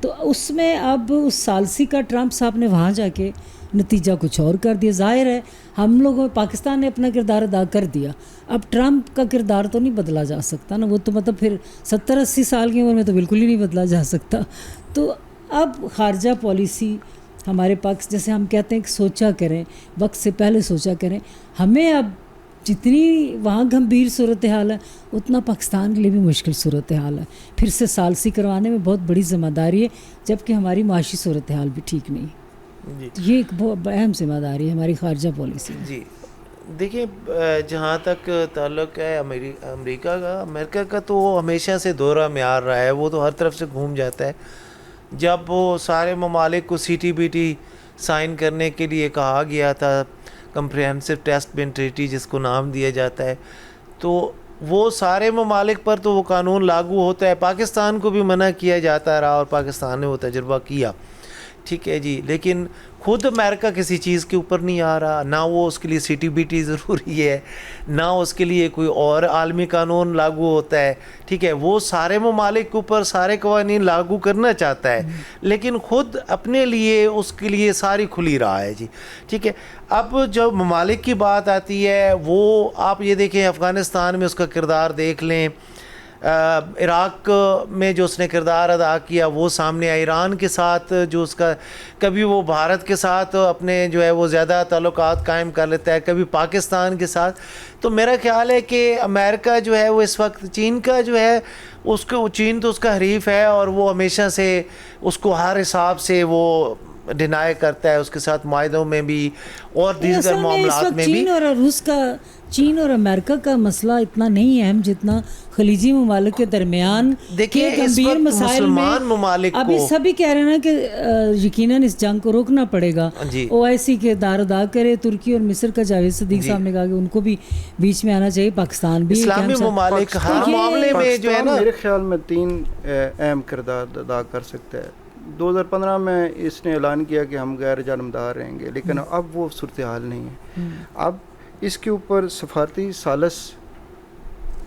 تو اس میں اب اس ثالثی کا ٹرمپ صاحب نے وہاں جا کے نتیجہ کچھ اور کر دیا. ظاہر ہے ہم لوگوں پاکستان نے اپنا کردار ادا کر دیا, اب ٹرمپ کا کردار تو نہیں بدلا جا سکتا نا, وہ تو مطلب پھر 70-80 سال کی عمر میں تو بالکل ہی نہیں بدلا جا سکتا. تو اب خارجہ پالیسی ہمارے پاس, جیسے ہم کہتے ہیں کہ سوچا کریں, وقت سے پہلے سوچا کریں. ہمیں اب جتنی وہاں گمبھیر صورتحال ہے اتنا پاکستان کے لیے بھی مشکل صورتحال ہے. پھر سے ثالثی کروانے میں بہت بڑی ذمہ داری ہے, جبکہ ہماری معاشی صورتحال بھی ٹھیک نہیں. جی یہ ایک بہت اہم ذمہ داری ہے ہماری خارجہ پالیسی. جی دیکھیں, جہاں تک تعلق ہے امریکہ کا تو وہ ہمیشہ سے دورہ معیار رہا ہے, وہ تو ہر طرف سے گھوم جاتا ہے. جب وہ سارے ممالک کو CTBT سائن کرنے کے لیے کہا گیا تھا, کمپریہنسو ٹیسٹ بین ٹریٹی جس کو نام دیا جاتا ہے, تو وہ سارے ممالک پر تو وہ قانون لاگو ہوتا ہے. پاکستان کو بھی منع کیا جاتا رہا اور پاکستان نے وہ تجربہ کیا, ٹھیک ہے جی, لیکن خود امریکہ کسی چیز کے اوپر نہیں آ رہا, نہ وہ اس کے لیے CTBT ضروری ہے, نہ اس کے لیے کوئی اور عالمی قانون لاگو ہوتا ہے. ٹھیک ہے, وہ سارے ممالک کے اوپر سارے قوانین لاگو کرنا چاہتا ہے, لیکن خود اپنے لیے اس کے لیے ساری کھلی رہا ہے جی. ٹھیک ہے, اب جب ممالک کی بات آتی ہے, وہ آپ یہ دیکھیں افغانستان میں اس کا کردار دیکھ لیں, عراق میں جو اس نے کردار ادا کیا وہ سامنے آیا, ایران کے ساتھ جو اس کا, کبھی وہ بھارت کے ساتھ اپنے جو ہے وہ زیادہ تعلقات قائم کر لیتا ہے, کبھی پاکستان کے ساتھ. تو میرا خیال ہے کہ امریکہ جو ہے وہ اس وقت چین کا جو ہے اس کو, چین تو اس کا حریف ہے اور وہ ہمیشہ سے اس کو ہر حساب سے وہ ڈینائی کرتا ہے, اس کے ساتھ معاہدوں میں بھی اور دیگر معاملات میں بھی. چین اور روس کا, چین اور امریکہ کا مسئلہ اتنا نہیں اہم جتنا خلیجی ممالک کے درمیان دیکھیں اس گمبھیر وقت مسائل میں. مسلمان ممالک ابھی کو سبھی کہہ رہے ہیں نا کہ یقیناً اس جنگ کو روکنا پڑے گا. OIC کے دار ادا کرے, ترکی اور مصر کا جاوید صدیق صاحب نے کہا کہ ان کو بھی بیچ میں آنا چاہیے. پاکستان بھی اسلامی ممالک ہر معاملے میں جو ہے نا میرے خیال میں 3 اہم کردار ادا کر سکتا ہے. 2015 میں اس نے اعلان کیا کہ ہم غیر جانبدار رہیں گے, لیکن اب وہ صورتحال نہیں ہے. اب اس کے اوپر سفارتی ثالث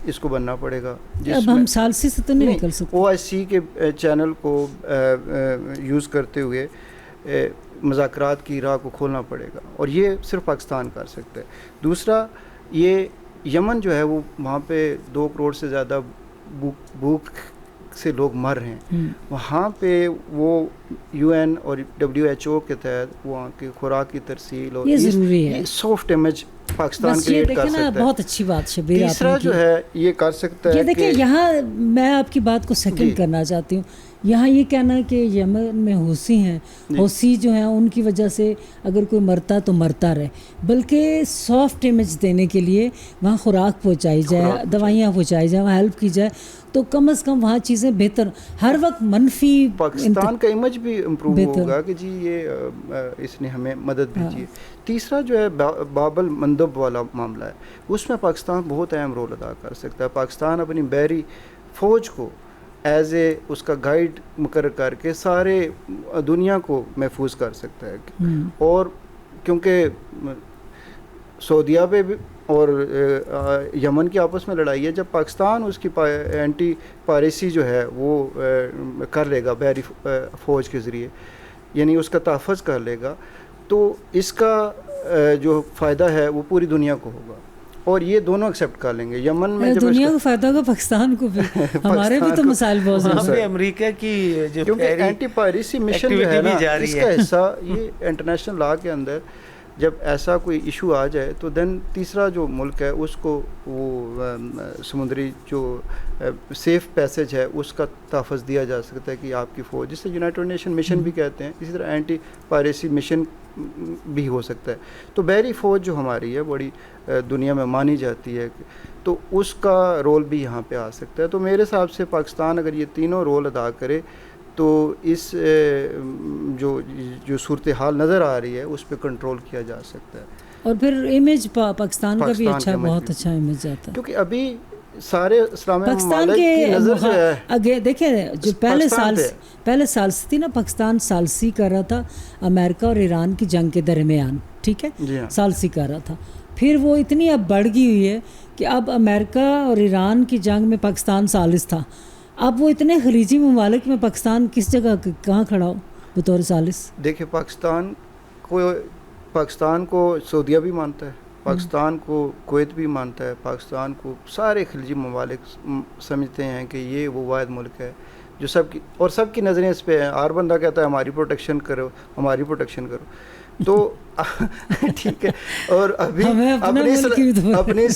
اس کو بننا پڑے گا. اب ہم ثالثی سے تو نہیں نکل سکتے. OIC کے چینل کو یوز کرتے ہوئے مذاکرات کی راہ کو کھولنا پڑے گا، اور یہ صرف پاکستان کر سکتا ہے۔ دوسرا یہ یمن جو ہے وہ وہاں پہ 2 کروڑ سے زیادہ بھوک سے لوگ مر رہے ہیں، وہاں پہ وہ UN اور WHO کے تحت وہاں کی خوراک کی ترسیل اور یہ ضروری ہے، سافٹ امیج پاکستان کریٹ کر سکتا ہے۔ بہت اچھی بات شبیر آپ نے تیسرا جو ہے یہ کر سکتا ہے، یہ دیکھیں یہاں میں آپ کی بات کو سیکنڈ کرنا چاہتی ہوں، یہاں یہ کہنا ہے کہ یمن میں حوثی ہیں، حوثی جو ہیں ان کی وجہ سے اگر کوئی مرتا تو مرتا رہے، بلکہ سافٹ امیج دینے کے لیے وہاں خوراک پہنچائی جائے، دوائیاں پہنچائی جائیں، وہاں ہیلپ کی جائے، تو کم از کم وہاں چیزیں بہتر، ہر وقت منفی پاکستان کا امیج بھی امپروو ہوگا کہ جی یہ اس نے ہمیں مدد بھیجی ہے۔ تیسرا جو ہے باب المندب والا معاملہ ہے، اس میں پاکستان بہت اہم رول ادا کر سکتا ہے۔ پاکستان اپنی بحری فوج کو ایز اے اس کا گائیڈ مقرر کر کے سارے دنیا کو محفوظ کر سکتا ہے، اور کیونکہ سعودیہ پہ بھی اور یمن کی آپس میں لڑائی ہے، جب پاکستان اس کی اینٹی پائریسی جو ہے وہ کر لے گا بحری فوج کے ذریعے، یعنی اس کا تحفظ کر لے گا، تو اس کا جو فائدہ ہے وہ پوری دنیا کو ہوگا، اور یہ دونوں ایکسیپٹ کر لیں گے۔ یمن میں جب دنیا کو فائدہ ہوگا، پاکستان کو بھی، ہمارے بھی تو مسائل بہت ہیں۔ امریکہ کی جو کیونکہ اینٹی پائریسی مشن جو ہے نا اس کا حصہ، یہ انٹرنیشنل لا کے اندر جب ایسا کوئی ایشو آ جائے تو دین تیسرا جو ملک ہے اس کو وہ سمندری جو سیف پیسج ہے اس کا تحفظ دیا جا سکتا ہے کہ آپ کی فوج، جسے یونائٹڈ نیشن مشن بھی کہتے ہیں، اسی طرح اینٹی پائریسی مشن بھی ہو سکتا ہے۔ تو بحری فوج جو ہماری ہے بڑی دنیا میں مانی جاتی ہے، تو اس کا رول بھی یہاں پہ آ سکتا ہے۔ تو میرے حساب سے پاکستان اگر یہ تینوں رول ادا کرے تو اس جو صورتحال نظر آ رہی ہے اس پہ کنٹرول کیا جا سکتا ہے، اور پھر امیج پاکستان کا بھی اچھا، بہت اچھا امیج آتا ہے، کیونکہ ابھی سارے اسلامی پاکستان کے دیکھیں جو پہلے سال سے تھی نا، پاکستان سالسی کر رہا تھا امریکہ اور ایران کی جنگ کے درمیان، ٹھیک ہے، سالسی کر رہا تھا، پھر وہ اتنی اب بڑھ گئی ہوئی ہے کہ اب امریکہ اور ایران کی جنگ میں پاکستان سالس تھا، اب وہ اتنے خلیجی ممالک میں پاکستان کس جگہ کہاں کھڑا ہو بطور سالس؟ دیکھیں پاکستان کو سعودیہ بھی مانتا ہے، پاکستان کو کویت بھی مانتا ہے، پاکستان کو سارے خلیجی ممالک سمجھتے ہیں کہ یہ وہ واحد ملک ہے جو سب کی نظریں اس پہ ہیں، ہر بندہ کہتا ہے ہماری پروٹیکشن کرو، ہماری پروٹیکشن کرو، تو ٹھیک ہے، اور ابھی اپنی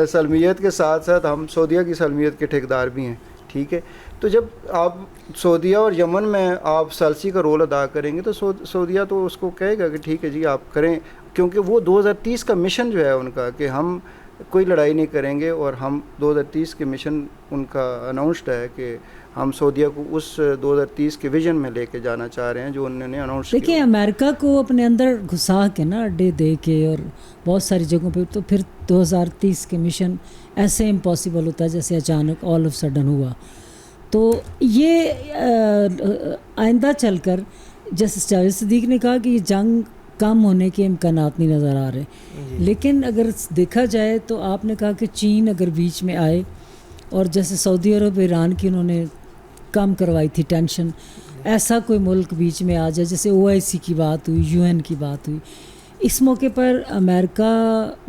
سالمیت کے ساتھ ساتھ ہم سعودیہ کی سالمیت کے ٹھیکیدار بھی ہیں، ٹھیک ہے، تو جب آپ سعودیہ اور یمن میں آپ سالسی کا رول ادا کریں گے تو سعودیہ تو اس کو کہے گا کہ ٹھیک ہے جی آپ کریں، کیونکہ وہ 2030 کا مشن جو ہے ان کا کہ ہم کوئی لڑائی نہیں کریں گے، اور ہم 2030 کے مشن ان کا اناؤنسڈ ہے کہ ہم سعودیہ کو اس 2030 کے ویژن میں لے کے جانا چاہ رہے ہیں جو انہوں نے اناؤنس کیا۔ دیکھیں امریکہ کو اپنے اندر گھسا کے نا اڈے دے کے اور بہت ساری جگہوں پہ، تو پھر 2030 کے مشن ایسے امپاسبل ہوتا ہے جیسے اچانک آل آف سڈن ہوا، تو یہ آئندہ چل کر جیسے جاوید صدیق نے کہا کہ یہ جنگ کم ہونے کے امکانات نہیں نظر آ رہے، لیکن اگر دیکھا جائے تو آپ نے کہا کہ چین اگر بیچ میں آئے، اور جیسے سعودی عرب ایران کی انہوں نے کم کروائی تھی ٹینشن، ایسا کوئی ملک بیچ میں آ جائے، جیسے OIC کی بات ہوئی، UN کی بات ہوئی، اس موقع پر امریکہ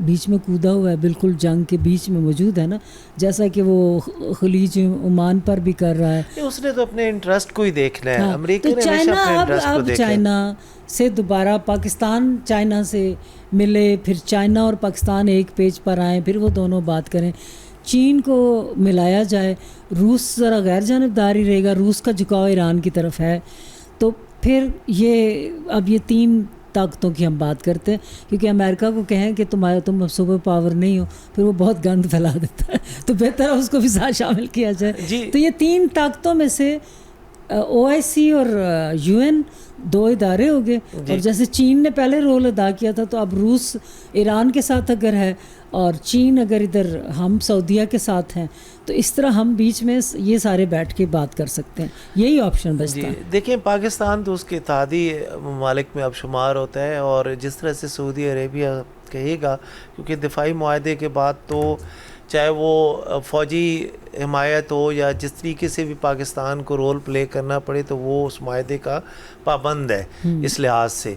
بیچ میں کودا ہوا ہے، بالکل جنگ کے بیچ میں موجود ہے نا، جیسا کہ وہ خلیج عمان پر بھی کر رہا ہے، اس نے تو اپنے انٹرسٹ کو ہی دیکھنا ہے، امریکہ تو چائنا اب چائنا سے دوبارہ پاکستان چائنا سے ملے، پھر چائنا اور پاکستان ایک پیج پر آئیں، پھر وہ دونوں بات کریں، چین کو ملایا جائے، روس ذرا غیر جانبداری رہے گا، روس کا جھکاؤ ایران کی طرف ہے، تو پھر یہ اب یہ 3 طاقتوں کی ہم بات کرتے ہیں، کیونکہ امریکہ کو کہیں کہ تم اب سپر پاور نہیں ہو، پھر وہ بہت گند پھیلا دیتا ہے، تو بہتر ہے اس کو بھی ساتھ شامل کیا جائے۔ تو یہ 3 طاقتوں میں سے OIC اور UN 2 ادارے ہو گئے، اور جیسے چین نے پہلے رول ادا کیا تھا، تو اب روس ایران کے ساتھ اگر ہے اور چین اگر ادھر ہم سعودیہ کے ساتھ ہیں، تو اس طرح ہم بیچ میں یہ سارے بیٹھ کے بات کر سکتے ہیں، یہی آپشن بچتا ہے۔ دیکھیں پاکستان تو اس کے اتحادی ممالک میں اب شمار ہوتا ہے، اور جس طرح سے سعودی عربیہ کہے گا، کیونکہ دفاعی معاہدے کے بعد تو چاہے وہ فوجی حمایت ہو یا جس طریقے سے بھی پاکستان کو رول پلے کرنا پڑے تو وہ اس معاہدے کا پابند ہے اس لحاظ سے.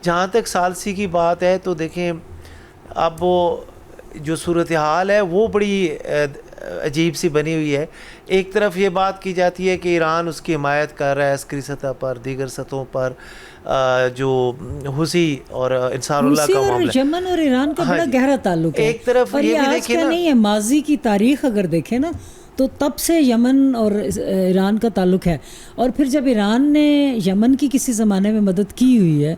جہاں تک ثالثی کی بات ہے تو دیکھیں اب وہ جو صورتحال ہے وہ بڑی عجیب سی بنی ہوئی ہے. ایک طرف یہ بات کی جاتی ہے کہ ایران اس کی حمایت کر رہا ہے عسکری سطح پر, دیگر سطحوں پر, جو حوثی اور انصار اللہ کا معاملہ, یمن اور ایران کا بڑا گہرا تعلق ہے. ایک طرف اور یہ آج کا نہیں ہے, ماضی کی تاریخ اگر دیکھیں نا تو تب سے یمن اور ایران کا تعلق ہے. اور پھر جب ایران نے یمن کی کسی زمانے میں مدد کی ہوئی ہے,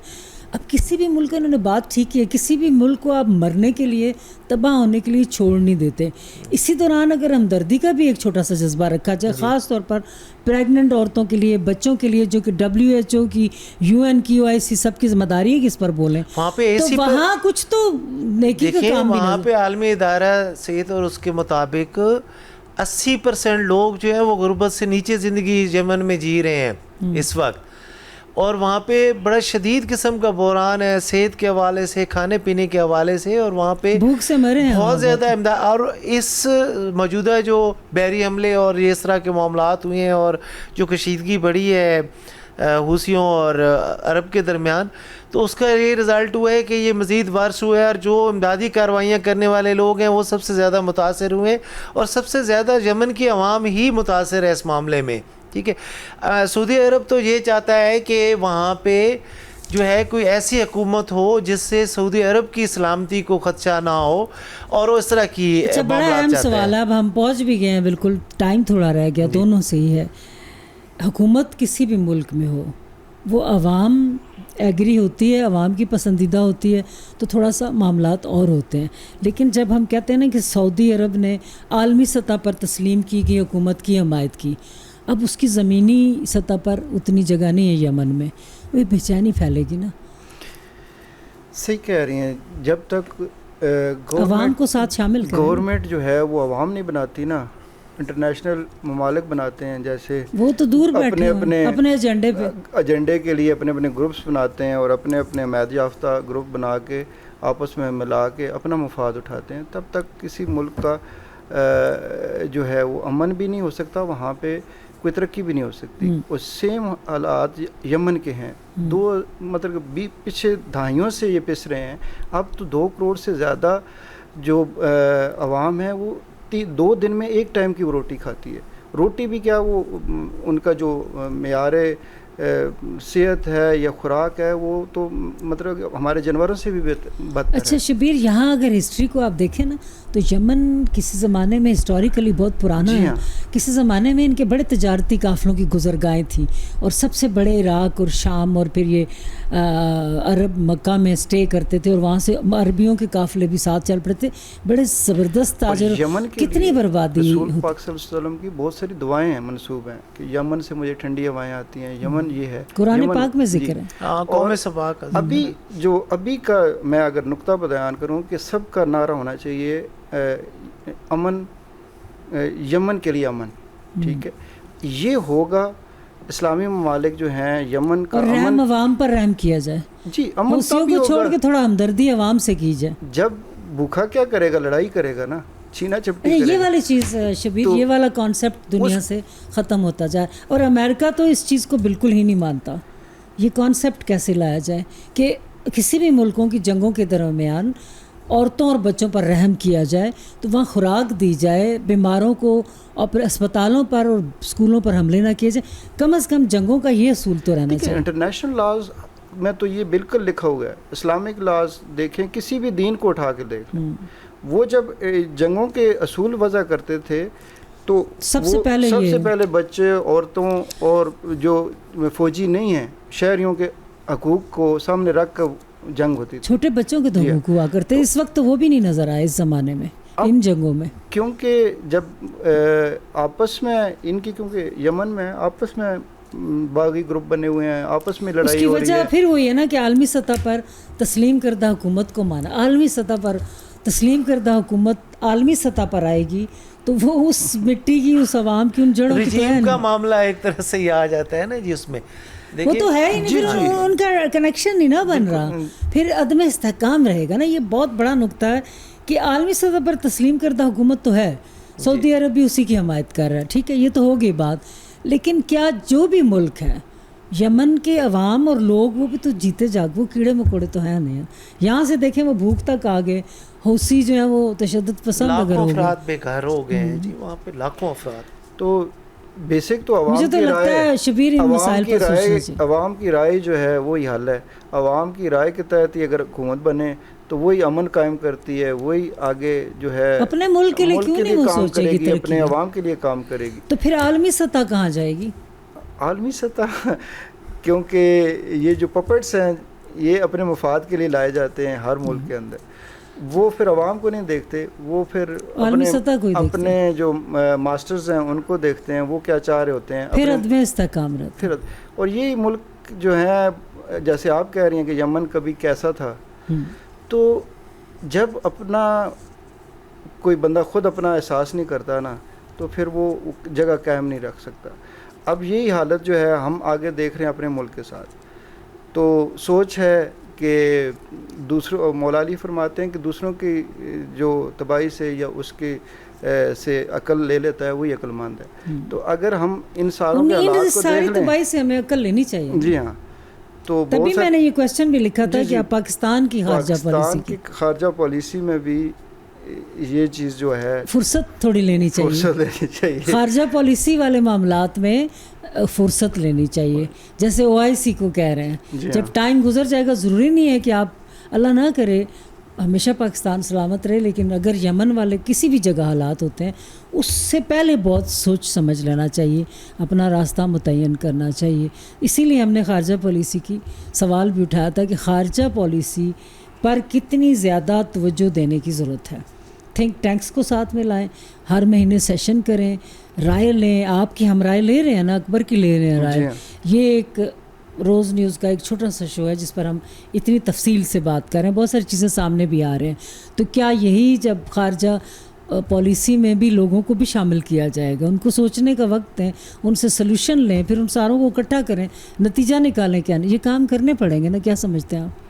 اب کسی بھی ملک انہوں نے بات ٹھیک کی ہے, کسی بھی ملک کو آپ مرنے کے لیے, تباہ ہونے کے لیے چھوڑ نہیں دیتے. اسی دوران اگر ہمدردی کا بھی ایک چھوٹا سا جذبہ رکھا جائے, خاص طور پر پریگننٹ عورتوں کے لیے, بچوں کے لیے, جو کہ WHO کی, UN کی, OIC سب کی ذمہ داری ہے کہ اس پر بولیں, وہاں پہ تو وہاں کچھ تو نیکی کا کام بھی وہاں پہ عالمی ادارہ صحت اور اس کے مطابق 80% لوگ جو ہیں وہ غربت سے نیچے زندگی یمن میں جی رہے ہیں اس وقت, اور وہاں پہ بڑا شدید قسم کا بحران ہے صحت کے حوالے سے, کھانے پینے کے حوالے سے, اور وہاں پہ بھوک سے مرے ہیں بہت زیادہ امداد. اور اس موجودہ جو بحری حملے اور اس طرح کے معاملات ہوئے ہیں اور جو کشیدگی بڑھی ہے حوثیوں اور عرب کے درمیان, تو اس کا یہ رزلٹ ہوا ہے کہ یہ مزید ورس ہوا ہے, اور جو امدادی کارروائیاں کرنے والے لوگ ہیں وہ سب سے زیادہ متاثر ہوئے, اور سب سے زیادہ یمن کی عوام ہی متاثر ہے اس معاملے میں. ٹھیک ہے, سعودی عرب تو یہ چاہتا ہے کہ وہاں پہ جو ہے کوئی ایسی حکومت ہو جس سے سعودی عرب کی سلامتی کو خدشہ نہ ہو, اور وہ اس طرح کی بڑا اہم سوال ہے. اب ہم پہنچ بھی گئے ہیں, بالکل ٹائم تھوڑا رہ گیا, دونوں سے ہی ہے. حکومت کسی بھی ملک میں ہو, وہ عوام ایگری ہوتی ہے, عوام کی پسندیدہ ہوتی ہے, تو تھوڑا سا معاملات اور ہوتے ہیں. لیکن جب ہم کہتے ہیں نا کہ سعودی عرب نے عالمی سطح پر تسلیم کی گئی حکومت کی حمایت کی, اب اس کی زمینی سطح پر اتنی جگہ نہیں ہے یمن میں, وہ بے چینی پھیلے گی نا. صحیح کہہ رہی ہیں, جب تک عوام کو ساتھ شامل کریں. گورنمنٹ جو ہے وہ عوام نہیں بناتی نا, انٹرنیشنل ممالک بناتے ہیں, جیسے وہ تو دور بیٹھے ہیں اپنے ایجنڈے کے لیے اپنے اپنے گروپس بناتے ہیں, اور اپنے اپنے حمایت یافتہ گروپ بنا کے آپس میں ملا کے اپنا مفاد اٹھاتے ہیں. تب تک کسی ملک کا جو ہے وہ امن بھی نہیں ہو سکتا, وہاں پہ کوئی ترقی بھی نہیں ہو سکتی. اور سیم حالات یمن کے ہیں, دو مطلب پچھلے دہائیوں سے یہ پس رہے ہیں. اب تو 2 کروڑ سے زیادہ جو عوام ہے وہ 2 دن میں ایک ٹائم کی وہ روٹی کھاتی ہے. روٹی بھی کیا, وہ ان کا جو معیار صحت ہے یا خوراک ہے وہ تو مطلب ہمارے جانوروں سے بھی بدتر ہے. اچھا شبیر, یہاں اگر ہسٹری کو آپ دیکھیں نا تو یمن کسی زمانے میں ہسٹوریکلی بہت پرانا ہے. کسی زمانے میں ان کے بڑے تجارتی قافلوں کی گزرگاہیں تھیں, اور سب سے بڑے عراق اور شام اور پھر یہ عرب مکہ میں سٹے کرتے تھے, اور وہاں سے عربیوں کے قافلے بھی ساتھ چل پڑتے, بڑے زبردست تاجر. کتنی بربادی. رسول پاک صلی اللہ علیہ وسلم کی بہت ساری دعائیں ہیں منسوب ہیں کہ یمن سے مجھے ٹھنڈی ہوائیں آتی ہیں. یمن یہ ہے, قرآن پاک میں ذکر ہے. قوم سبا کا ابھی کا میں اگر نقطہ بیان کروں کہ سب کا نعرہ ہونا چاہیے امن, یمن کے لیے امن. ٹھیک ہے, یہ ہوگا اسلامی ممالک جو ہیں یمن کا امن, عوام پر رحم کیا جائے. جی, امن کو چھوڑ کے تھوڑا ہمدردی عوام سے کی جائے. جب بھوکا کیا کرے گا, لڑائی کرے گا نا, چھینا چپٹی کرے گا. یہ والی چیز شبیر, یہ والا کانسیپٹ دنیا سے ختم ہوتا جائے, اور امریکہ تو اس چیز کو بالکل ہی نہیں مانتا. یہ کانسیپٹ کیسے لایا جائے کہ کسی بھی ملکوں کی جنگوں کے درمیان عورتوں اور بچوں پر رحم کیا جائے, تو وہاں خوراک دی جائے, بیماروں کو اور پھر اسپتالوں پر اور اسکولوں پر حملے نہ کیے جائیں. کم از کم جنگوں کا یہ اصول تو رہنا چاہیے. انٹرنیشنل لاز میں تو یہ بالکل لکھا ہوا ہے. اسلامک لاز دیکھیں, کسی بھی دین کو اٹھا کے دیکھ لیں, وہ جب جنگوں کے اصول وضع کرتے تھے تو سب سے پہلے بچے, عورتوں اور جو فوجی نہیں ہیں شہریوں کے حقوق کو سامنے رکھ کر جنگ ہوتی تھی. چھوٹے بچوں کے تو حقوق ہوا کرتے, اس وقت تو وہ بھی نہیں نظر آئے اس زمانے میں ان جنگوں میں. کیونکہ جب آپس میں ان کی, کیونکہ یمن میں آپس میں باغی گروپ بنے ہوئے ہیں, آپس میں لڑائی ہو رہی ہے. اس کی وجہ پھر وہی ہے نا کہ عالمی سطح پر تسلیم کردہ حکومت کو مانا. عالمی سطح پر تسلیم کردہ حکومت عالمی سطح پر آئے گی تو وہ اس مٹی کی, اس عوام کی, ان جڑوں کی رجیم کا معاملہ ایک طرح سے یہ آ جاتا ہے نا جی. اس میں وہ تو ہے ہی نہیں, ان کا کنیکشن نہیں نہ بن رہا, پھر عدم استحکام رہے گا نا. یہ بہت بڑا نقطہ ہے کہ عالمی سطح پر تسلیم کردہ حکومت تو ہے, سعودی عرب بھی اسی کی حمایت کر رہا ہے, ٹھیک ہے, یہ تو ہوگی بات, لیکن کیا جو بھی ملک ہے, یمن کے عوام اور لوگ وہ بھی تو جیتے جاگ, وہ کیڑے مکوڑے تو ہیں نہیں. یہاں سے دیکھیں وہ بھوک تک آ گئے, حوثی جو ہیں وہ تشدد پسند اگر لاکھوں ہو گئے, افراد بے گھر ہو گئے ہیں جی وہاں پہ, لاکھوں افراد. تو بیسک تو مجھے تو لگتا ہے شبیر ان مسائل پر سوچنا چاہیے. عوام کی رائے جو ہے وہی حل ہے. عوام کی رائے کے تحت ہی اگر حکومت بنے تو وہی امن قائم کرتی ہے, وہی آگے جو ہے اپنے ملک کے لیے کیوں نہیں وہ سوچے گی, اپنے عوام کے لیے کام کرے گی. تو پھر عالمی سطح کہاں جائے گی؟ عالمی سطح کیونکہ یہ جو پپٹس ہیں یہ اپنے مفاد کے لیے لائے جاتے ہیں ہر ملک کے اندر, وہ پھر عوام کو نہیں دیکھتے, وہ پھر اپنے جو ماسٹرز ہیں ان کو دیکھتے ہیں, وہ کیا چاہ رہے ہوتے ہیں, پھر عدم استحکام رہتا ہے. اور یہی ملک جو ہیں جیسے آپ کہہ رہی ہیں کہ یمن کبھی کیسا تھا, تو جب اپنا کوئی بندہ خود اپنا احساس نہیں کرتا نا تو پھر وہ جگہ قائم نہیں رکھ سکتا. اب یہی حالت جو ہے ہم آگے دیکھ رہے ہیں اپنے ملک کے ساتھ. تو سوچ ہے کہ دوسروں, مولا علی فرماتے ہیں کہ دوسروں کی جو تباہی سے یا اس کی سے عقل لے لیتا ہے وہی عقل مند ہے. تو اگر ہم ان ساروں کے حالات کو دیکھ لیں, تباہی سے ہمیں عقل لینی چاہیے. جی ہاں, تو تبھی میں نے یہ کویسچن بھی لکھا تھا کہ پاکستان کی خارجہ پالیسی میں بھی یہ چیز جو ہے فرصت تھوڑی لینی چاہیے. خارجہ پالیسی والے معاملات میں فرصت لینی چاہیے, جیسے OIC کو کہہ رہے ہیں. جب ٹائم گزر جائے گا, ضروری نہیں ہے کہ آپ, اللہ نہ کرے ہمیشہ پاکستان سلامت رہے, لیکن اگر یمن والے کسی بھی جگہ حالات ہوتے ہیں اس سے پہلے بہت سوچ سمجھ لینا چاہیے, اپنا راستہ متعین کرنا چاہیے. اسی لیے ہم نے خارجہ پالیسی کی سوال بھی اٹھایا تھا کہ خارجہ پالیسی پر کتنی زیادہ توجہ دینے کی ضرورت ہے. تھنک ٹینکس کو ساتھ میں لائیں, ہر مہینے سیشن کریں, رائے لیں. آپ کی ہم رائے لے رہے ہیں نا, اکبر کی لے رہے ہیں رائے. یہ ایک روز نیوز کا ایک چھوٹا سا شو ہے جس پر ہم اتنی تفصیل سے بات کر رہے ہیں, بہت ساری چیزیں سامنے بھی آ رہے ہیں. تو کیا یہی جب خارجہ پالیسی میں بھی لوگوں کو بھی شامل کیا جائے گا, ان کو سوچنے کا وقت ہے, ان سے سلوشن لیں, پھر ان ساروں کو اکٹھا کریں, نتیجہ نکالیں. کیا یہ کام کرنے پڑیں گے نا, کیا سمجھتے ہیں آپ؟